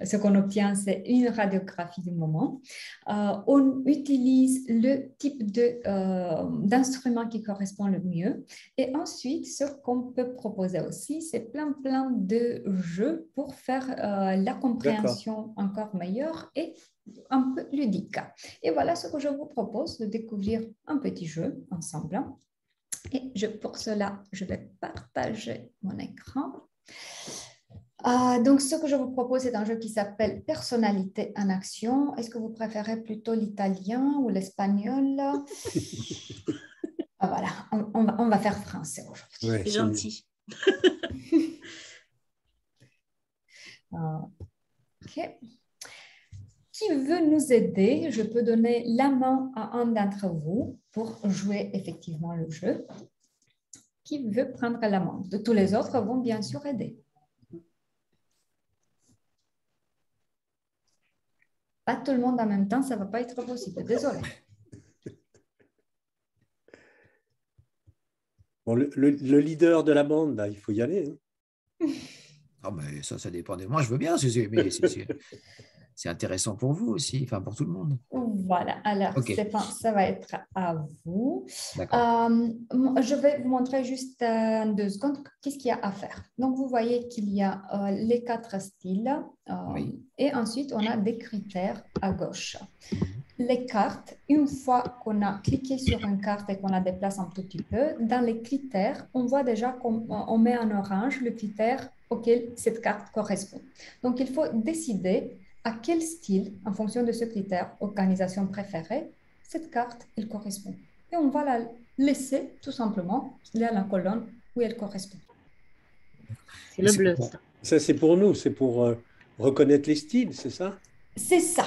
ce qu'on obtient, c'est une radiographie du moment. On utilise le type d'instrument qui correspond le mieux. Et ensuite, ce qu'on peut proposer aussi, c'est plein de jeux pour faire la compréhension encore meilleure et un peu ludique. Et voilà ce que je vous propose de découvrir un petit jeu ensemble. Et pour cela, je vais partager mon écran. Donc, ce que je vous propose, c'est un jeu qui s'appelle Personnalité en action. Est-ce que vous préférez plutôt l'italien ou l'espagnol? Voilà, on va faire français aujourd'hui. Ouais, c'est gentil. OK. Qui veut nous aider? Je peux donner la main à un d'entre vous pour jouer effectivement le jeu. Qui veut prendre la main? Tous les autres vont bien sûr aider. Pas tout le monde en même temps, ça ne va pas être possible. Désolée. Bon, le leader de la bande, là, il faut y aller. Hein. Oh, mais ça dépend de moi. Je veux bien, mais c'est intéressant pour vous aussi, enfin pour tout le monde. Voilà, alors Stéphane, ça va être à vous. D'accord. Je vais vous montrer juste en 2 secondes qu'est-ce qu'il y a à faire. Donc, vous voyez qu'il y a les 4 styles et ensuite, on a des critères à gauche. Les cartes, une fois qu'on a cliqué sur une carte et qu'on la déplace un tout petit peu, dans les critères, on voit déjà qu'on met en orange le critère auquel cette carte correspond. Donc, il faut décider à quel style, en fonction de ce critère, organisation préférée, cette carte, elle correspond. Et on va la laisser tout simplement dans la colonne où elle correspond. C'est le bleu. Ça, c'est pour nous, c'est pour reconnaître les styles, c'est ça? C'est ça.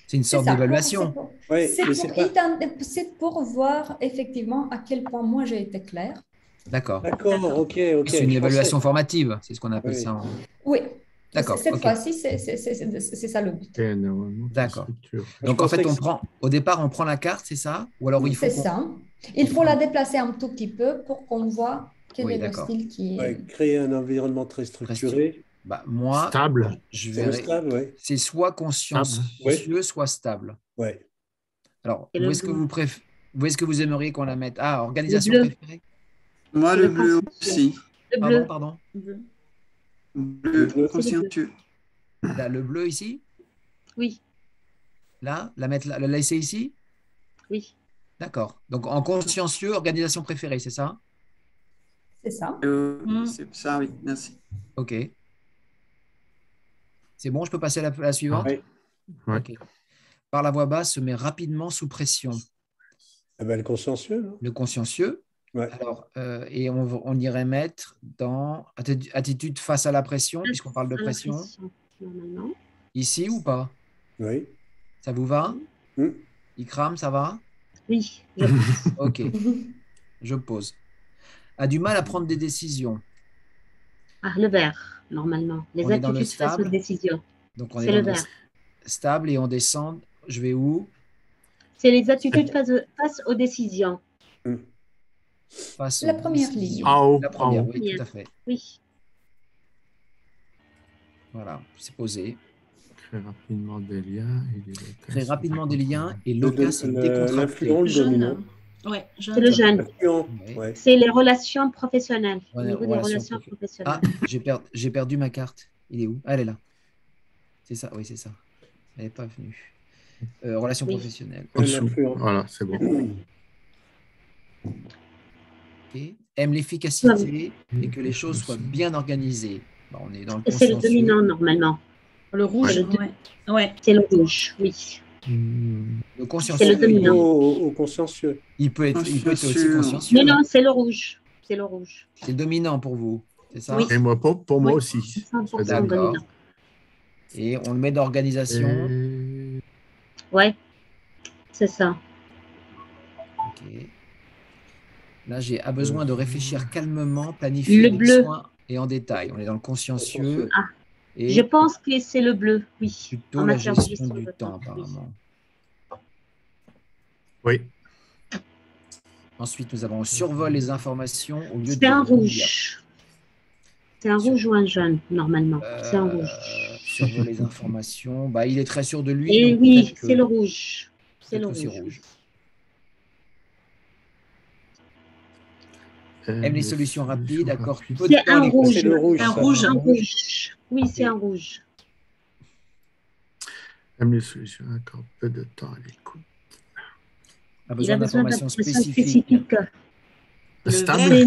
C'est une sorte C'est ça. d'évaluation. Ouais, C'est mais pour, c'est pour voir effectivement à quel point moi j'ai été claire. D'accord. D'accord, ok. C'est une Je évaluation pensais- formative, c'est ce qu'on appelle Oui. ça. Oui. D'accord, Cette ok. fois-ci, c'est ça le but. Et normalement, D'accord. structure. Donc Je en fait, pensais que au départ, on prend la carte, c'est ça? Ou alors il faut C'est ça. Il faut la déplacer un tout petit peu pour qu'on voit quel Oui, est le d'accord. style qui ouais, créer un environnement très structuré. Bah, moi, Stable. je C'est le verrais. stable, oui. C'est soit consciencieux, soit stable. Ouais. Alors, Et où le est-ce que bleu. où est-ce que vous aimeriez qu'on la mette? Ah, organisation Le bleu. préférée? Moi, C'est le le bleu consciencieux. aussi. Le Pardon, bleu. pardon. Bleu. Bleu bleu. consciencieux. Là, le bleu ici? Oui, Là, la laisser ici? oui. D'accord. Donc, en consciencieux, organisation préférée, c'est ça? C'est ça. C'est ça, oui, merci. OK. C'est bon, je peux passer à la suivante? Ouais. Ouais. OK. Par la voix basse se met rapidement sous pression. Ah ben, le consciencieux, non? Le consciencieux. Ouais. Alors, et on irait mettre dans attitude face à la pression, puisqu'on parle de À la pression. normalement. Ici ou pas? Oui. Ça vous va? Hmm. Ikram, ça va? Oui, je pense. OK, je pose. A du mal à prendre des décisions. Ah, le vert, normalement. Les On est dans le attitudes face aux stable. décisions. Donc, on est C'est dans le le vert. stable et on descend. Je vais où? C'est les attitudes face aux décisions. Face La aux première décisions. ligne. En haut. La En première, haut. oui, tout à fait. Oui. Voilà, c'est posé. Très rapidement des liens. Très rapidement des liens et loquace et décontracté. L'influent, le Jaune. dominant. Ouais, C'est jaune. le jeune. L'influent, Ouais. ouais. C'est les relations professionnelles. Au Ouais, niveau des relations professionnelles. Ah, j'ai perdu ma carte. Il est où? Ah, elle est là. C'est ça, oui, c'est ça. Elle n'est pas venue. Relations Oui. professionnelles. En dessous. L'influent. Voilà, c'est bon. Ok. Aime l'efficacité et que les choses soient bien organisées. Bah, on est dans le C'est le consciencieux. dominant, normalement. Le rouge, Ouais. ouais. C'est le rouge, oui. Le C'est consciencieux, le dominant. Au consciencieux. il peut être aussi Consciencieux. consciencieux. Non, non, c'est le rouge. C'est le rouge. C'est dominant pour vous, c'est ça? Oui. Et moi, pour moi Oui. aussi. 100% D'accord. dominant. Et on le met d'organisation. Et- Ouais, c'est ça. Ok. Là, j'ai besoin de réfléchir calmement, planifier Le avec bleu. soin et en détail. On est dans le consciencieux. Ah, Et je pense que c'est le bleu, oui. plutôt En la matière de gestion du de temps, oui. apparemment. Oui. Ensuite, nous avons survol les informations au lieu de C'est un les relire. rouge. C'est un rouge ou un jaune, normalement. C'est un rouge. Survol les informations. Bah, il est très sûr de lui. Et donc oui, peut-être que- c'est le rouge. C'est peut-être le que c'est rouge. rouge. Aime les solutions rapides, accorde peu de C'est temps un à l'écoute. rouge. C'est le rouge. Un ça. rouge. Un rouge. Oui, c'est un rouge. Aime les solutions. Encore peu de temps à l'écoute. A Il a besoin besoin d'informations d'informations spécifiques. spécifiques. Le Stable. vert.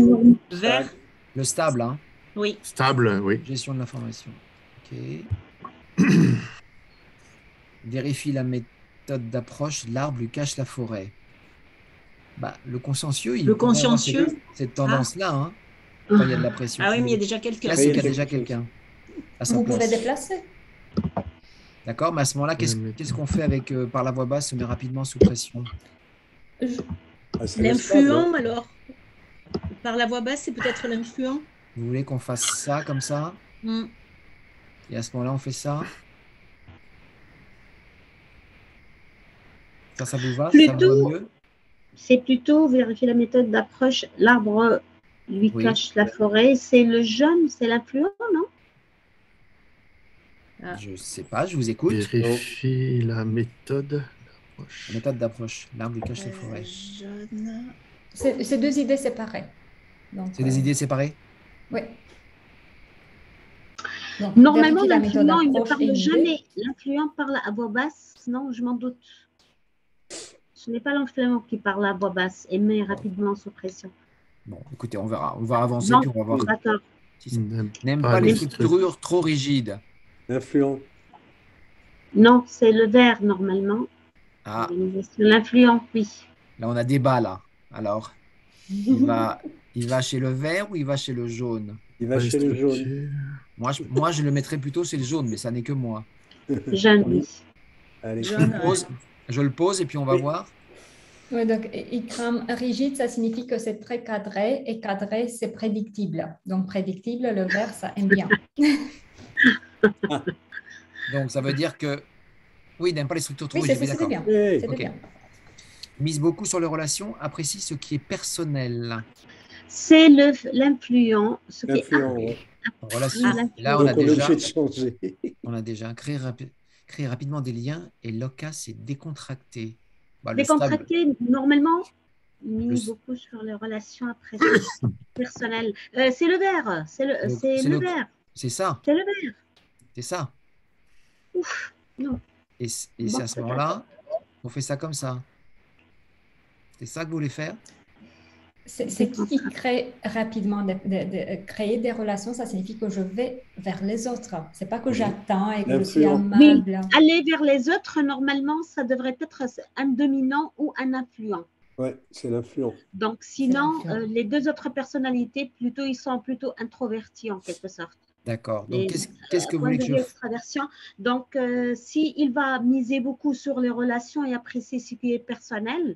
C'est Vert. Le stable, hein. Oui. Stable, oui. Gestion de l'information. Ok. Vérifie la méthode d'approche. L'arbre lui cache la forêt. Bah, le consciencieux, il Le pourrait avoir consciencieux. cette tendance-là, hein, Ah. quand il y a de la pression. Ah oui, mais il y a déjà quelqu'un. Là, c'est qu'il y a Oui, déjà quelque chose. quelqu'un à sa Vous pouvez place. déplacer. D'accord, mais à ce moment-là, Ouais, mais- qu'est-ce qu'on fait avec par la voix basse, se met rapidement sous pression? Ah, c'est le stable, L'influent, hein. alors. Par la voix basse, c'est peut-être l'influent. Vous voulez qu'on fasse ça comme ça? Hmm. Et à ce moment-là, on fait ça? Ça vous va? Ça vous va Plutôt- mieux? C'est plutôt vérifier la méthode d'approche. L'arbre lui Oui. cache la forêt. C'est le jaune, c'est l'influent, non? Je sais pas, je vous écoute. Vérifie la méthode d'approche. La méthode d'approche. L'arbre lui cache la forêt. Jaune. C'est deux idées séparées. Donc, C'est des idées séparées? Oui. Donc, Normalement, vérifier la méthode l'influent, il ne d'approche et parle une idée. jamais. L'influent parle à voix basse. Non, je m'en doute. Ce n'est pas l'influent qui parle à voix basse et met rapidement sous pression. Bon, écoutez, on verra. On va avancer Non, puis on va voir. d'accord. N'aime pas les structures trop rigides. L'influent. Non, c'est le vert normalement. Ah, L'influent, oui. là, on a débat, là. Alors, il va chez le vert ou il va chez le jaune? Il va chez le jaune. Moi, je le mettrais plutôt chez le jaune, mais ça n'est que moi. Jaune, oui. Allez. Je le pose et puis on va voir. Oui, donc Ikram, rigide, ça signifie que c'est très cadré et cadré, c'est prédictible. Donc prédictible, le vert, ça aime bien. Donc, ça veut dire que, oui, il n'aime pas les structures trop Oui, rigides. c'était bien. Hey. C'était Ok. bien. Mise beaucoup sur les relations, apprécie ce qui est personnel. C'est l'influent. Ce qui est L'influent, ouais. Relation. Ah, Là, Donc, on est obligé de changer. on a déjà créé rapidement des liens et loquace et décontracté. Bah, le décontracté, normalement, mis Le- beaucoup sur les relations après personnelles. C'est le vert. C'est le vert. C'est ça, C'est le vert. c'est ça. Ouf, non. Et c'est à ce moment-là, on fait ça comme ça. C'est ça que vous voulez faire? C'est qui crée rapidement, créer des relations, ça signifie que je vais vers les autres. C'est pas que j'attends et que je suis L'influent. amable. Aller vers les autres, normalement, ça devrait être un dominant ou un influent. Ouais, c'est l'influent. Donc, sinon, l'influent. les deux autres personnalités, plutôt, ils sont plutôt introvertis en quelque sorte. D'accord. Donc, Et, qu'est-ce que vous point voulez de que vue je... extraversion. Donc, s'il va miser beaucoup sur les relations et apprécier ce qui est personnel,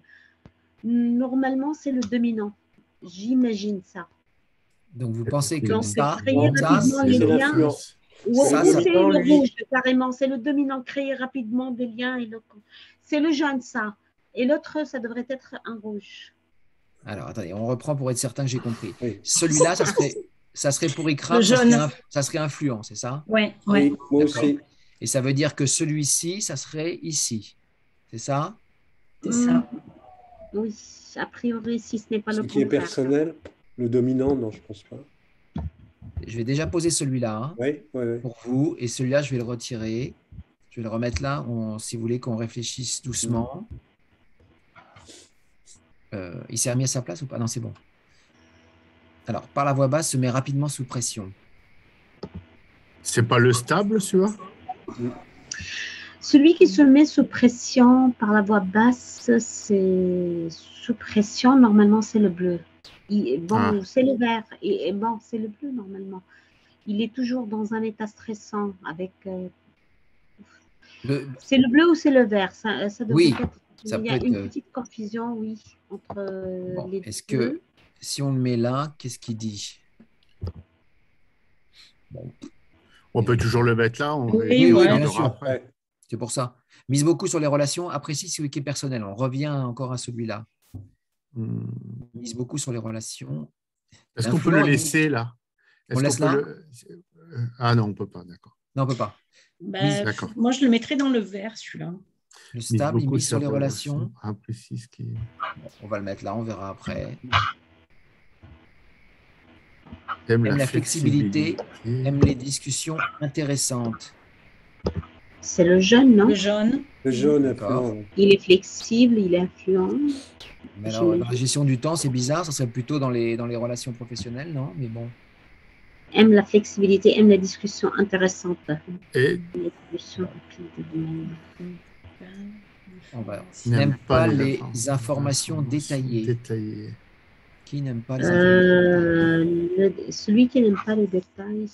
normalement, c'est le dominant. J'imagine ça. Donc, vous pensez que Donc, ça, créer rapidement c'est les liens. l'influent. Ou Ça, c'est dans le lui. rouge, carrément. C'est le dominant, créer rapidement des liens. C'est le jaune, ça. Et l'autre, ça devrait être un rouge. Alors, attendez, on reprend pour être certain que j'ai compris. Oui. Celui-là, ça serait pour Ikram, Le jaune. ça serait influent, c'est ça? Ouais, Oui, ouais. moi D'accord. aussi. Et ça veut dire que celui-ci, ça serait ici. C'est ça? C'est ça. Oui, a priori, si ce n'est pas Ce le qui est contraire. personnel, le dominant, non, je pense pas. Je vais déjà poser celui-là hein, Oui, oui, oui. pour vous. Et celui-là, je vais le retirer. Je vais le remettre là, si vous voulez qu'on réfléchisse doucement. Il s'est remis à sa place ou pas? Non, c'est bon. Alors, par la voix basse, se met rapidement sous pression. C'est pas le stable, celui-là? Celui qui se met sous pression par la voix basse, c'est sous pression, normalement, c'est le bleu. C'est le vert. Et bon, c'est le bleu, normalement. Il est toujours dans un état stressant avec... C'est le bleu ou c'est le vert? Ça devrait Oui, être... ça Il y a peut une être... petite confusion, oui, entre Bon, les est-ce deux. que si on le met là, qu'est-ce qu'il dit? Bon, On peut toujours le mettre là. Oui, oui, ouais. bien sûr. après. Ouais. C'est pour ça. Mise beaucoup sur les relations, apprécie ce qui est personnel. On revient encore à celui-là. Hmm. Mise beaucoup sur les relations. Est-ce qu'on peut le laisser là? On laisse peut là Ah non, on ne peut pas, d'accord. Non, on ne peut pas. Bah, D'accord. moi, je le mettrais dans le vert, celui-là. Le stable, il mise sur les relations. Apprécie ce qui est... Bon, on va le mettre là, on verra après. Aime Aime la flexibilité, aime les discussions intéressantes. C'est le jaune, non? Le jaune. Le jaune D'accord. influent. Il est flexible, il est influent. Mais alors, dans la gestion du temps, c'est bizarre, ça serait plutôt dans les relations professionnelles, non? Mais bon. Aime la flexibilité, aime les discussions intéressantes. Et Les discussions rapides. N'aime pas les informations détaillées. Qui n'aime pas les informations? Celui qui n'aime pas les détails,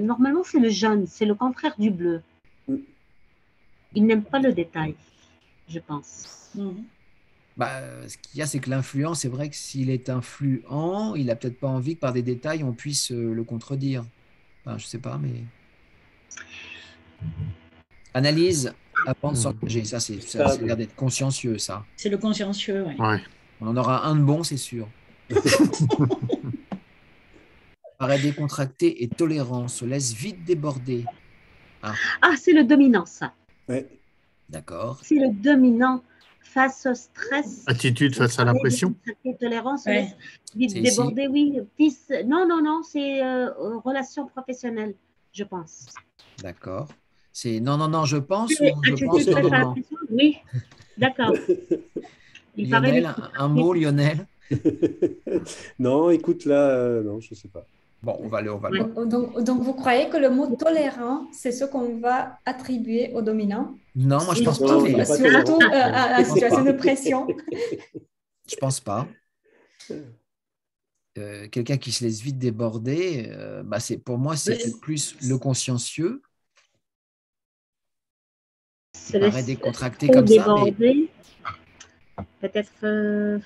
normalement c'est le jaune, c'est le contraire du bleu. Il n'aime pas le détail, je pense. Bah, ce qu'il y a, c'est que l'influent, c'est vrai que s'il est influent, il n'a peut-être pas envie que par des détails, on puisse le contredire. Enfin, je ne sais pas, mais... Analyse avant de s'engager. Ça a l'air d'être consciencieux, ça. C'est le consciencieux, oui. Ouais. On en aura un de bon, c'est sûr. Paraît décontracté et tolérant, se laisse vite déborder. Ah, c'est le dominant, ça. Ouais. D'accord. C'est le dominant face au stress. Attitude face à la pression. Tolérance, se Ouais. laisse vite C'est déborder, oui. Non, c'est relation professionnelle, je pense. D'accord. C'est non, je pense ou je Attitude pense face à la non. pression, oui, d'accord. Il paraît Lionel, un mot, Lionel? Non, écoute, là, non, je ne sais pas. Bon, on va le. Donc, vous croyez que le mot tolérant, c'est ce qu'on va attribuer au dominant, Non, moi je pense Non, pas. il Mais est pas surtout tolérant. à la Je pense situation pas. de pression? Je pense pas. Quelqu'un qui se laisse vite déborder, bah pour moi, c'est peut-être plus le consciencieux. Se Il paraît laisse décontracté trop comme ça, mais déborder. Peut-être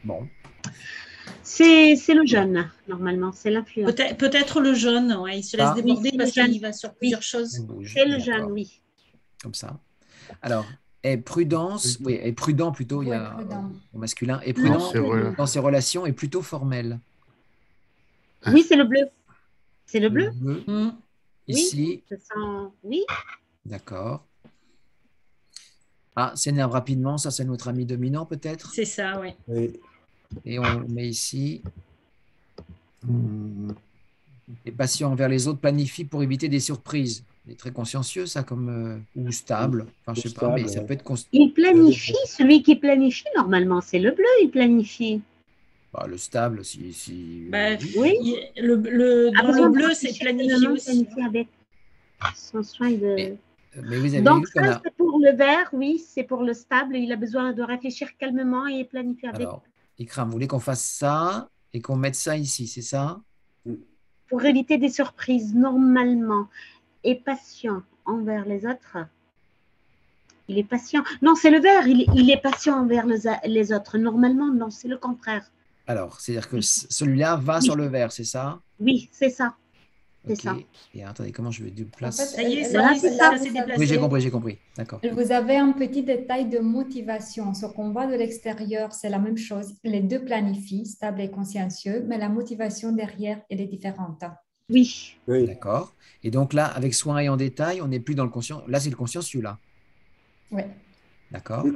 bon. c'est le jeune, normalement, c'est l'influence. Peut-être le jaune, ouais, il se laisse Ça déborder Oui, c'est parce le jeune. qu'il va sur plusieurs choses. Elle bouge. C'est le jeune, D'accord. oui. Comme ça. Alors, et prudence, oui, et prudent plutôt, il y Ouais, a prudent. au masculin, et Non, prudent c'est vrai. dans ses relations est plutôt formel. Oui, c'est le bleu. C'est le Le bleu. bleu, Mm. ici, Ce sont... Oui, d'accord. Ah, s'énerve rapidement, ça c'est notre ami dominant peut-être. C'est ça, oui. Oui. Et on le met ici. Et patient envers les autres, planifie pour éviter des surprises. C'est très consciencieux ça, comme ou stable. Enfin, je sais pas, mais Stable, ça ouais. peut être il planifie. Celui qui planifie, normalement, c'est le bleu, il planifie. bah, le stable, si... Bah, Oui. dans le bleu, c'est planifié aussi. Planifié avec son soin de... Mais vous avez Donc vu qu'on ça, a... c'est pour le vert, oui, c'est pour le stable. Il a besoin de réfléchir calmement et planifier avec. Alors, Ikram, vous voulez qu'on fasse ça et qu'on mette ça ici, c'est ça? Pour éviter des surprises, normalement, et patient envers les autres. Il est patient. Non, c'est le vert, il est patient envers les autres. Normalement, non, c'est le contraire. Alors, c'est-à-dire que celui-là va sur le vert, c'est ça? Oui, c'est ça. C'est Ok. ça. Et attendez, comment je vais En déplacer? fait, Ça y est, là, c'est là, ça. vous Oui, avez- j'ai compris, d'accord. Vous avez un petit détail de motivation. Ce qu'on voit de l'extérieur, c'est la même chose. Les deux planifient, stable et consciencieux, mais la motivation derrière, elle est différente. Oui. Oui. D'accord. Et donc là, avec soin et en détail, on n'est plus dans le conscient. Là, c'est le consciencieux, là. Oui. D'accord.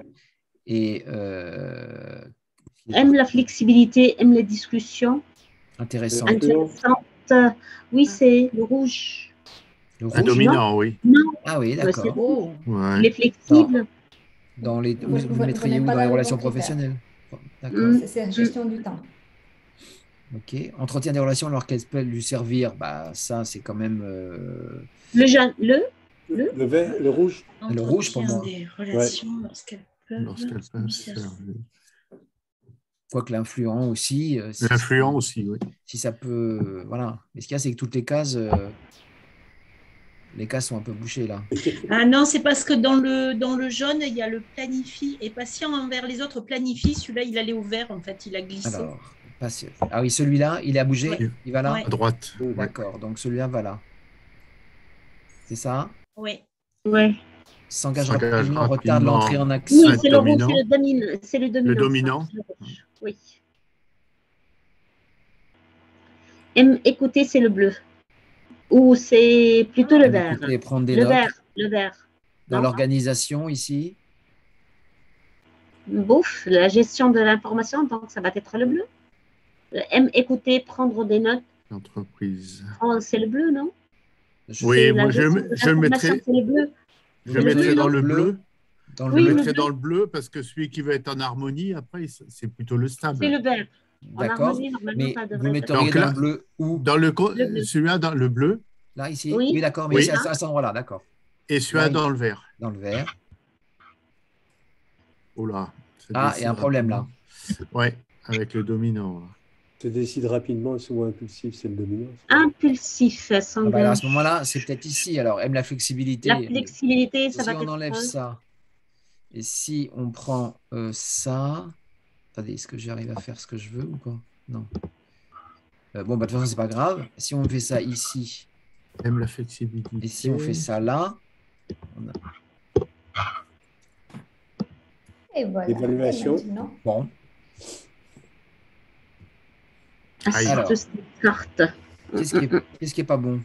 Et Aime la flexibilité, aime les discussions. intéressant. Intéressante. Oui, c'est le rouge. Le Un rouge? dominant, oui. Non, Ah oui, c'est d'accord. rouge. Ouais. Il est flexible. Dans les, Vous- vous vous le mettriez n'êtes où pas dans les dans le relations bon critère. professionnelles? D'accord. C'est la gestion du temps. Ok. Entretien des relations alors qu'elles peuvent lui servir, bah ça c'est quand même Le jaune, Le vert, le rouge. Le rouge pour moi. Entretien des relations lorsqu'elles peuvent Lorsqu'elles se peuvent faire. quoique l'influent aussi. L'influent aussi, oui. Si ça peut, voilà. Mais ce qu'il y a, c'est que toutes les cases sont un peu bouchées là. Ah non, c'est parce que dans le jaune, il y a le planifie et patient envers les autres planifie. Celui-là, il allait au vert, en fait, il a glissé. Alors, ah oui, celui-là, il a bougé, Ouais. il va là. Ouais. À droite. Ouais. D'accord. Donc celui-là va là. C'est ça. Oui. ouais. S'engage S'engage rapidement, retarde rapidement. l'entrée en Oui, action. c'est le rouge, dominant. c'est le dominant. Le dominant. ça, c'est le rouge. Oui. Aime écouter, c'est le bleu. Ou c'est plutôt le vert. Écouter et prendre des Le notes. vert, le vert. Dans Non. l'organisation ici. Bouffe, la gestion de l'information, donc ça va être le bleu. Aime écouter, prendre des notes. Entreprise. Oh, c'est le bleu, non? Oui, C'est la moi je gestion de le l'information, mettrais, c'est le bleu. je mettrais dans le bleu. Dans le Oui, Je bleu. le mettrais bleu. dans le bleu parce que celui qui va être en harmonie, après, c'est plutôt le C'est stable. le vert. En D'accord. harmonie, normalement, Mais ça vous devrait être. metteriez Donc dans là- le bleu où? Dans Le bleu. celui-là, dans le bleu, Là, ici? Oui. Oui, d'accord. Mais Oui. c'est à cet endroit-là, d'accord. et celui-là Là, dans le vert. Dans le vert. Oh là. ça Ah, il y décide a un problème là. rapidement. Ouais, avec le dominant. là. Se décide rapidement, souvent impulsif, c'est le dominant. Impulsif, Ah bah alors, à s'engage. ce moment-là, c'est peut-être ici. Alors, aime la flexibilité. La flexibilité, Et ça si va on être. enlève ça, et si on prend ça, attendez, est-ce que j'arrive à faire ce que je veux ou pas? Non. Bon, bah, de toute façon, c'est pas grave. Si on fait ça ici, Aime la flexibilité. et si on fait ça là, on a- Et voilà. Évaluation. Et maintenant, bon, Aïe. Alors. Tout ce qui carte. qu'est-ce qui est pas bon?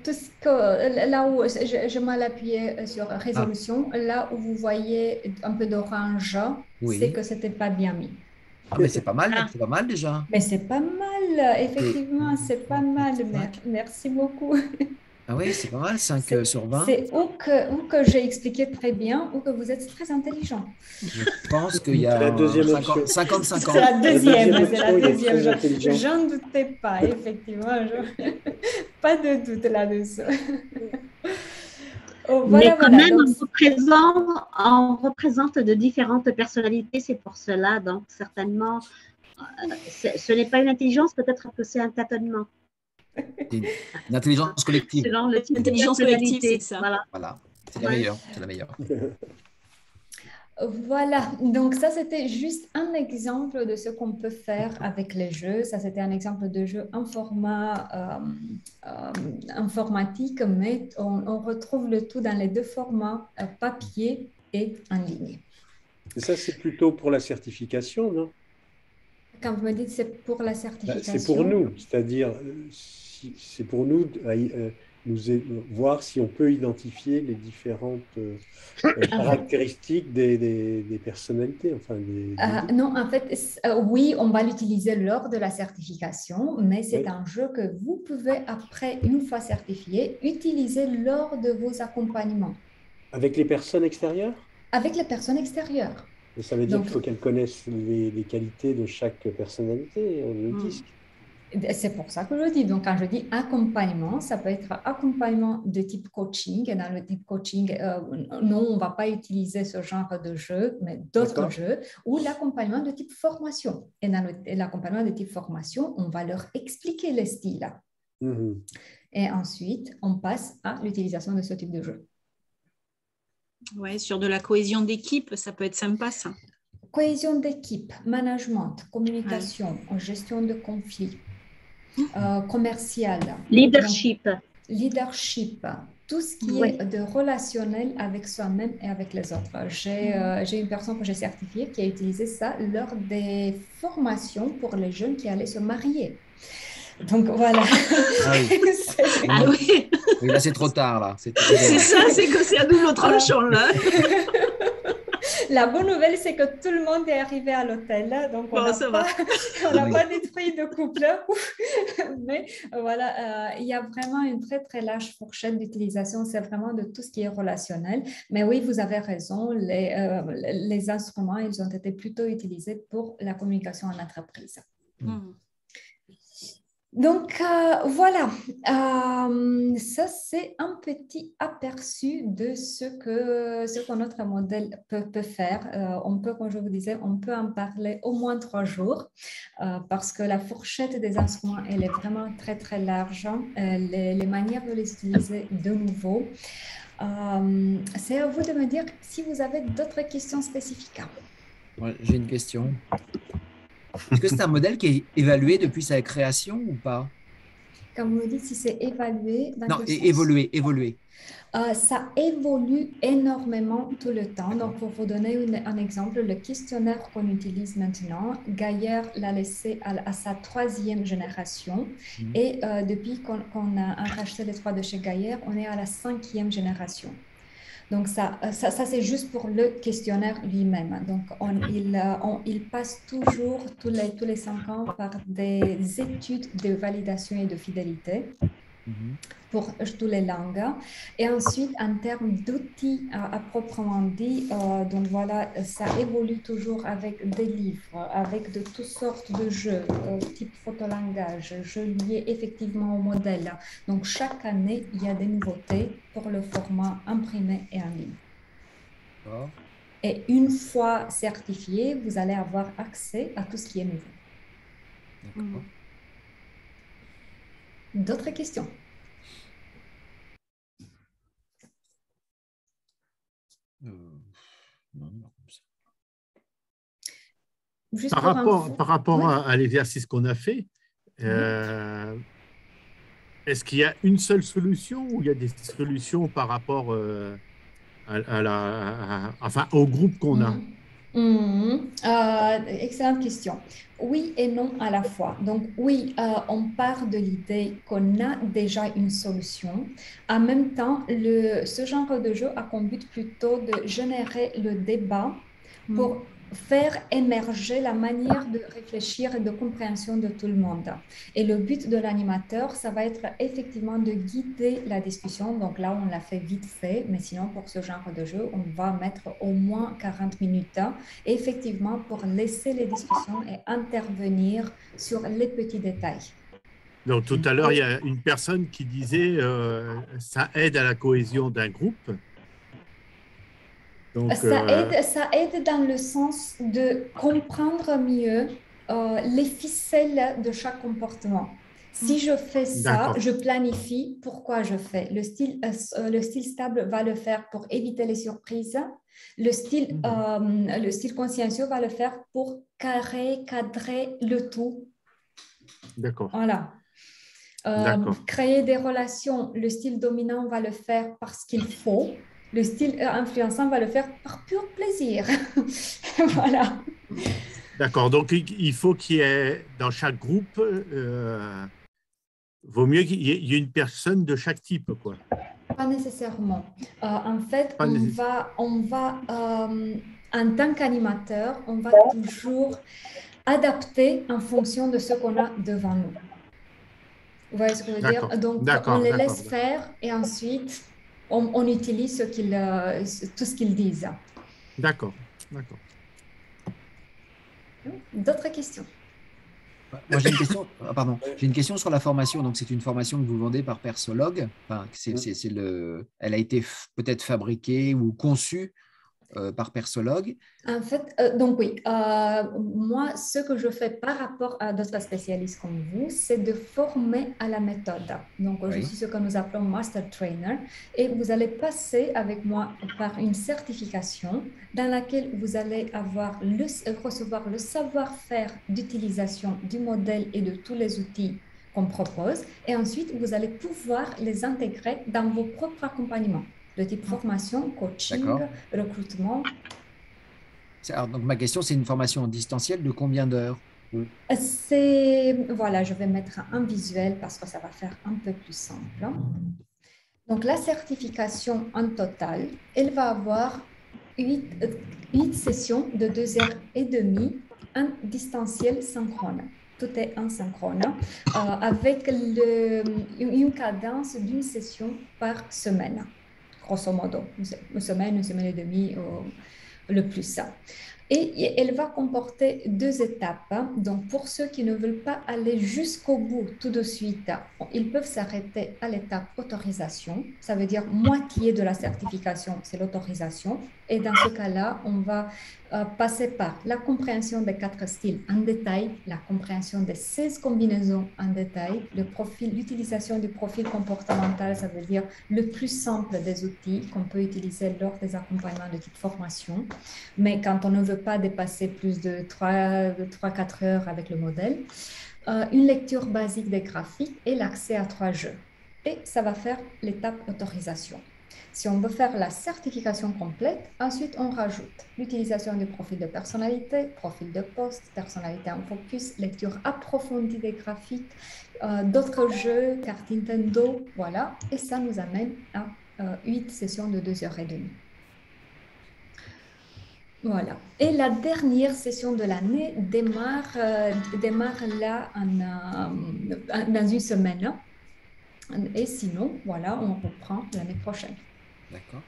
tout ce que, là où je m'ai appuyé sur résolution, là où vous voyez un peu d'orange, Oui. c'est que c'était pas bien mis. Ah, mais c'est pas mal, Ah. c'est pas mal déjà. Mais c'est pas mal, effectivement, c'est pas mal. Merci beaucoup. Ah oui, c'est pas mal, 5 sur 20. C'est ou que j'ai expliqué très bien ou que vous êtes très intelligent. Je pense qu'il y C'est la a deuxième option. 50-50. C'est la deuxième, c'est la option, il est deuxième. très intelligent. J'en doutais pas, effectivement. Pas de doute là-dessus. Oh, Mais voilà, quand voilà. même, Donc, on représente de différentes personnalités, c'est pour cela. Donc, certainement, ce n'est pas une intelligence, peut-être que c'est un tâtonnement. C'est une intelligence collective. Selon le type de Intelligence collective, personnalité. c'est ça. Voilà. Voilà, c'est la meilleure. C'est la meilleure. voilà, donc ça c'était juste un exemple de ce qu'on peut faire avec les jeux. Ça c'était un exemple de jeu en format informatique, mais on retrouve le tout dans les deux formats, papier et en ligne. Et ça, c'est plutôt pour la certification, non? Quand vous me dites c'est pour la Ben, certification. c'est pour nous, c'est-à-dire, c'est pour nous voir si on peut identifier les différentes caractéristiques des personnalités, enfin des guides. Non, en fait, oui, on va l'utiliser lors de la certification, mais c'est Oui. un jeu que vous pouvez, après, une fois certifié, utiliser lors de vos accompagnements Avec les personnes extérieures? avec les personnes extérieures. Et ça veut dire Donc, qu'il faut qu'elles connaissent les qualités de chaque personnalité, le disque. c'est pour ça que je dis. Donc, quand je dis accompagnement, ça peut être accompagnement de type coaching. Et dans le type coaching, non, on ne va pas utiliser ce genre de jeu, mais d'autres D'accord. jeux, ou l'accompagnement de type formation. Et dans l'accompagnement de type formation, on va leur expliquer les styles. Mhm. Et ensuite, on passe à l'utilisation de ce type de jeu. Ouais, sur de la cohésion d'équipe, ça peut être sympa, ça. Cohésion d'équipe, management, communication, gestion de conflits, commercial. Leadership. Donc, leadership, tout ce qui Oui. est de relationnel avec soi-même et avec les autres. J'ai une personne que j'ai certifiée qui a utilisé ça lors des formations pour les jeunes qui allaient se marier. Donc voilà. Ah oui. Ah oui, Oui, là, c'est trop tard, là. C'est c'est ça, c'est que c'est à double tranchant, là. La bonne nouvelle, c'est que tout le monde est arrivé à l'hôtel. Donc, on Bon, n'a ça pas, va. on n'a pas détruit de couple. Mais voilà, il y a vraiment une très, très large fourchette d'utilisation. C'est vraiment de tout ce qui est relationnel. Mais oui, vous avez raison. Les instruments, ils ont été plutôt utilisés pour la communication en entreprise. Donc, voilà, ça c'est un petit aperçu de ce que notre modèle peut faire. On peut, comme je vous disais, on peut en parler au moins 3 jours parce que la fourchette des instruments, elle est vraiment très, très large. Les manières de les utiliser de nouveau. C'est à vous de me dire si vous avez d'autres questions spécifiques. Ouais, j'ai une question. Est-ce que c'est un modèle qui est évalué depuis sa création ou pas? Quand vous me dites si c'est évalué, dans Non, quel sens? évolué. Ça évolue énormément tout le temps. Donc, pour vous donner un exemple, le questionnaire qu'on utilise maintenant, Gaillard l'a laissé à sa 3e génération. Et depuis qu'on a racheté les 3 de chez Gaillard, on est à la 5e génération. Donc, ça c'est juste pour le questionnaire lui-même. Donc, il passe toujours, tous les 5 ans, par des études de validation et de fidélité pour toutes les langues. Et ensuite, en termes d'outils à proprement dit, donc voilà, ça évolue toujours avec des livres, avec de toutes sortes de jeux, type photolangage, jeux liés effectivement au modèle. Donc, chaque année, il y a des nouveautés pour le format imprimé et en ligne. Oh. Et une fois certifié, vous allez avoir accès à tout ce qui est nouveau. D'accord. D'autres questions? Non. Juste Par rapport oui. à l'exercice qu'on a fait, est-ce qu'il y a une seule solution ou il y a des solutions par rapport au groupe qu'on a? Excellente question. Oui et non à la fois. Donc oui, on part de l'idée qu'on a déjà une solution. En même temps, ce genre de jeu a comme but plutôt de générer le débat pour faire émerger la manière de réfléchir et de compréhension de tout le monde. Et le but de l'animateur, ça va être effectivement de guider la discussion. Donc là, on l'a fait vite fait, mais sinon, pour ce genre de jeu, on va mettre au moins 40 minutes, effectivement, pour laisser les discussions et intervenir sur les petits détails. Donc, tout à l'heure, il y a une personne qui disait ça aide à la cohésion d'un groupe. Donc, ça aide dans le sens de comprendre mieux les ficelles de chaque comportement. Si je fais ça, je planifie pourquoi je fais. Le style stable va le faire pour éviter les surprises. Le style consciencieux va le faire pour cadrer le tout. D'accord. Voilà. Créer des relations, le style dominant va le faire parce qu'il faut. Le style influençant va le faire par pur plaisir. Voilà. D'accord. Donc, il faut qu'il y ait dans chaque groupe, vaut mieux qu'il y ait une personne de chaque type, quoi. Pas nécessairement. En fait, on va en tant qu'animateur, on va toujours adapter en fonction de ce qu'on a devant nous. Vous voyez ce que je veux dire? Donc, on les laisse faire et ensuite, on utilise tout ce qu'ils disent. D'accord. D'autres questions? Moi, j'ai une question sur la formation. Donc, c'est une formation que vous vendez par Persologue. Enfin, elle a été peut-être fabriquée ou conçue par Persologue. En fait, donc oui, moi, ce que je fais par rapport à d'autres spécialistes comme vous, c'est de former à la méthode. Donc, je suis ce que nous appelons Master Trainer et vous allez passer avec moi par une certification dans laquelle vous allez recevoir le savoir-faire d'utilisation du modèle et de tous les outils qu'on propose et ensuite, vous allez pouvoir les intégrer dans vos propres accompagnements de type formation, coaching, recrutement. Alors, donc, ma question, c'est une formation en distanciel de combien d'heures? Voilà, je vais mettre un visuel parce que ça va faire un peu plus simple. Donc, la certification en total, elle va avoir 8 sessions de 2h30 en distanciel synchrone. Tout est en synchrone, avec une cadence d'une session par semaine. Grosso modo, une semaine et demie le plus. Et elle va comporter 2 étapes. Donc, pour ceux qui ne veulent pas aller jusqu'au bout tout de suite, ils peuvent s'arrêter à l'étape autorisation. Ça veut dire moitié de la certification, c'est l'autorisation. Et dans ce cas-là, on va passer par la compréhension des 4 styles en détail, la compréhension des 16 combinaisons en détail, l'utilisation du profil comportemental, ça veut dire le plus simple des outils qu'on peut utiliser lors des accompagnements de type formation. Mais quand on ne veut pas dépasser plus de 3-4 heures avec le modèle, une lecture basique des graphiques et l'accès à 3 jeux. Et ça va faire l'étape autorisation. Si on veut faire la certification complète, ensuite on rajoute l'utilisation du profil de personnalité, profil de poste, personnalité en focus, lecture approfondie des graphiques, d'autres jeux, carte Nintendo, voilà. Et ça nous amène à 8 sessions de 2h30. Voilà. Et la dernière session de l'année démarre là dans une semaine. Et sinon, voilà, on reprend l'année prochaine. D'accord.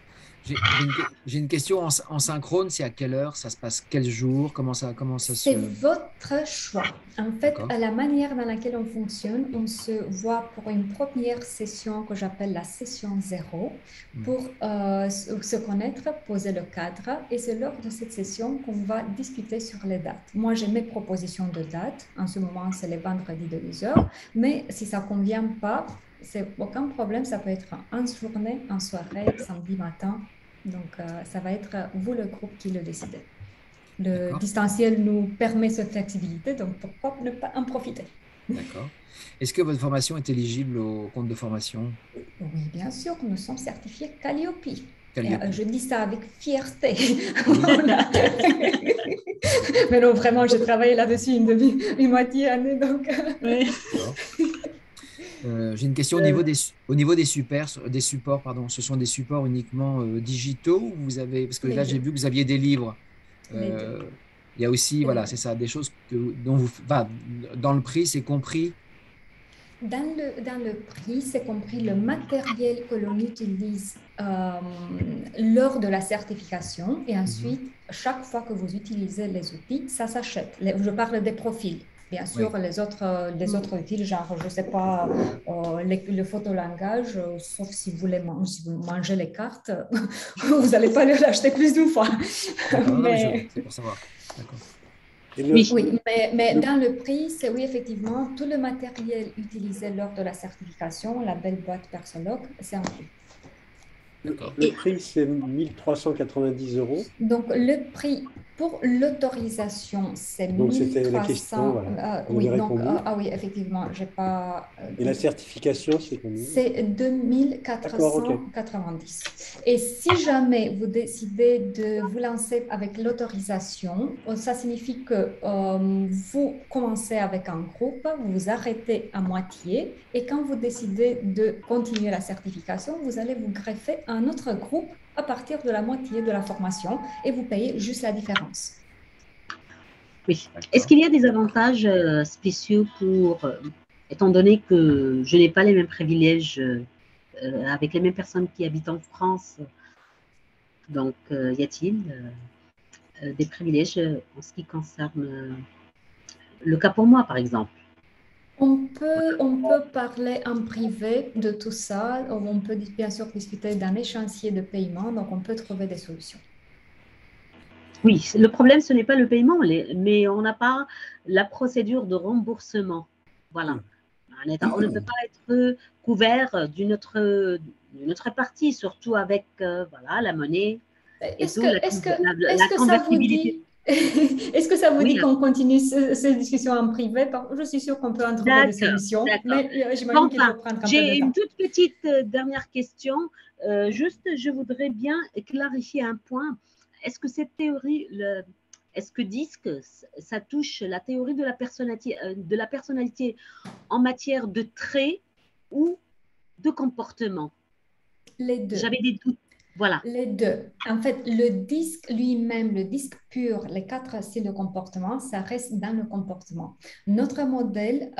J'ai une question en synchrone, c'est à quelle heure, ça se passe quel jour, comment ça C'est votre choix. En fait, la manière dans laquelle on fonctionne, on se voit pour une première session que j'appelle la session 0 pour se connaître, poser le cadre et c'est lors de cette session qu'on va discuter sur les dates. Moi, j'ai mes propositions de dates. En ce moment, c'est les vendredis de 12h, mais si ça ne convient pas, c'est aucun problème, ça peut être en journée, en soirée, samedi matin. Donc, ça va être vous, le groupe, qui le décidez. Le distanciel nous permet cette flexibilité, donc pourquoi ne pas en profiter? D'accord. Est-ce que votre formation est éligible au compte de formation? Oui, bien sûr, nous sommes certifiés Calliope. Je dis ça avec fierté. Mais non, vraiment, j'ai travaillé là-dessus une moitié année, donc... Oui. J'ai une question au niveau des supports, pardon. Ce sont des supports uniquement digitaux ou vous avez, parce que là j'ai vu que vous aviez des livres. Il y a aussi, voilà, c'est ça, des choses dont dans le prix, c'est compris. Dans le prix, c'est compris le matériel que l'on utilise lors de la certification et ensuite, chaque fois que vous utilisez les outils, ça s'achète. Je parle des profils. Bien sûr, Oui. les autres outils, genre, je ne sais pas, le photolangage, sauf si vous mangez les cartes, vous n'allez pas l'acheter plus d'une fois. D'accord, non, Mais... c'est pour savoir. D'accord. Oui, mais dans le prix, c'est oui, effectivement, tout le matériel utilisé lors de la certification, la belle boîte Persoloc, c'est inclus. Le prix, c'est 1390 €. Donc, le prix pour l'autorisation, c'est Donc, c'était la question, 1300. voilà. Vous Oui, avez donc, répondu. oui, effectivement, j'ai pas. Et la certification, c'est combien? C'est 2490. Et si jamais vous décidez de vous lancer avec l'autorisation, ça signifie que vous commencez avec un groupe, vous vous arrêtez à moitié, et quand vous décidez de continuer la certification, vous allez vous greffer à un autre groupe à partir de la moitié de la formation et vous payez juste la différence. Oui. Est-ce qu'il y a des avantages spéciaux étant donné que je n'ai pas les mêmes privilèges avec les mêmes personnes qui habitent en France, donc y a-t-il des privilèges en ce qui concerne le cas pour moi, par exemple? On peut parler en privé de tout ça. On peut bien sûr discuter d'un échéancier de paiement, donc on peut trouver des solutions. Oui, le problème, ce n'est pas le paiement, mais on n'a pas la procédure de remboursement. Voilà. On ne peut pas être couvert d'une autre partie, surtout avec voilà, la monnaie et tout, la convertibilité. Est-ce que ça vous dit qu'on continue ces discussions en privé? Je suis sûre qu'on peut en trouver des solutions, mais j'imagine qu'il faut prendre un peu de temps. J'ai une toute petite dernière question. Juste, je voudrais bien clarifier un point. Est-ce que cette théorie, est-ce que DISC, ça touche la théorie de la personnalité en matière de traits ou de comportement? Les deux. J'avais des doutes. Voilà. Les deux. En fait, le disque lui-même, le disque pur, les 4 styles de comportement, ça reste dans le comportement. Notre modèle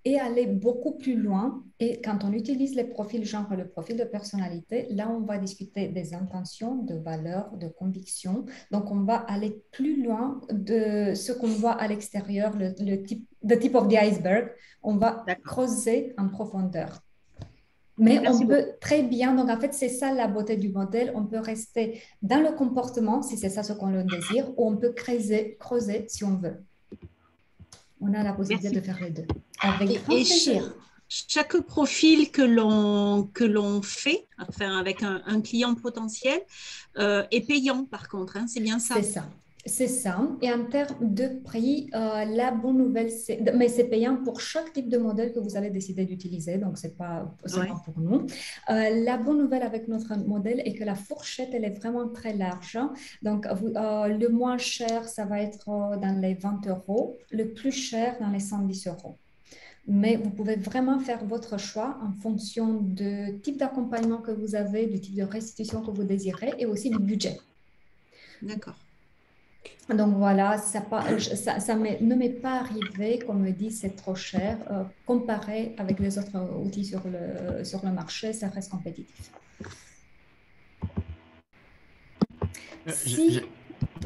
est allé beaucoup plus loin et quand on utilise les profils genre le profil de personnalité, là, on va discuter des intentions, de valeurs, de convictions. Donc, on va aller plus loin de ce qu'on voit à l'extérieur, le tip of the iceberg. On va creuser en profondeur. Mais on peut très bien, donc en fait, c'est ça la beauté du modèle. On peut rester dans le comportement, si c'est ça ce qu'on le désire, ou on peut creuser si on veut. On a la possibilité de faire les deux. Avec grand plaisir. Chaque profil que l'on fait, enfin avec un client potentiel, est payant par contre, hein, c'est bien ça? C'est ça. C'est ça. Et en termes de prix, la bonne nouvelle, mais c'est payant pour chaque type de modèle que vous allez décider d'utiliser, donc ce n'est pas pour nous. La bonne nouvelle avec notre modèle est que la fourchette, elle est vraiment très large. Donc, le moins cher, ça va être dans les 20 €, le plus cher dans les 110 €. Mais vous pouvez vraiment faire votre choix en fonction du type d'accompagnement que vous avez, du type de restitution que vous désirez et aussi du budget. D'accord. Donc voilà, ça ne m'est pas arrivé qu'on me dit c'est trop cher. Comparé avec les autres outils sur le marché, ça reste compétitif.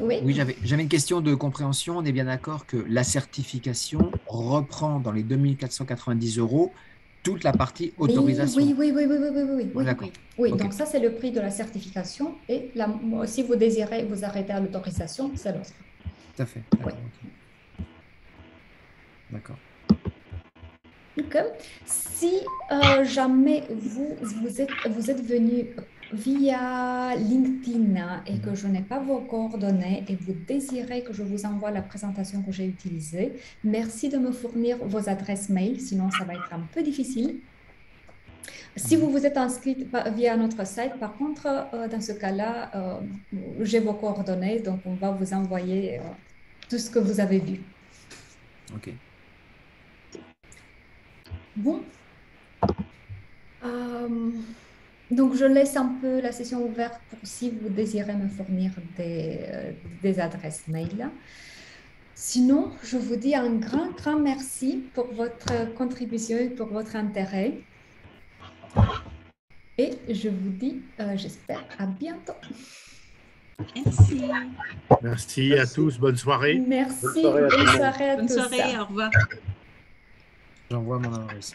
Oui, j'avais une question de compréhension. On est bien d'accord que la certification reprend dans les 2490 € toute la partie autorisation. Oui. D'accord. Oui, donc ça, c'est le prix de la certification. Et si vous désirez vous arrêter à l'autorisation, c'est l'autre. Tout à fait. D'accord. Okay. Si jamais vous êtes venu via LinkedIn et que je n'ai pas vos coordonnées et vous désirez que je vous envoie la présentation que j'ai utilisée, merci de me fournir vos adresses mail, sinon ça va être un peu difficile. Si vous vous êtes inscrit via notre site, par contre, dans ce cas-là, j'ai vos coordonnées, donc on va vous envoyer tout ce que vous avez vu. OK. Bon. Donc, je laisse un peu la session ouverte pour si vous désirez me fournir des adresses mail. Sinon, je vous dis un grand merci pour votre contribution et pour votre intérêt. Et je vous dis, j'espère, à bientôt. Merci. Merci à tous. Bonne soirée. Merci. Bonne soirée à Bonne soirée à Bonne tous. soirée, au revoir. J'envoie mon adresse.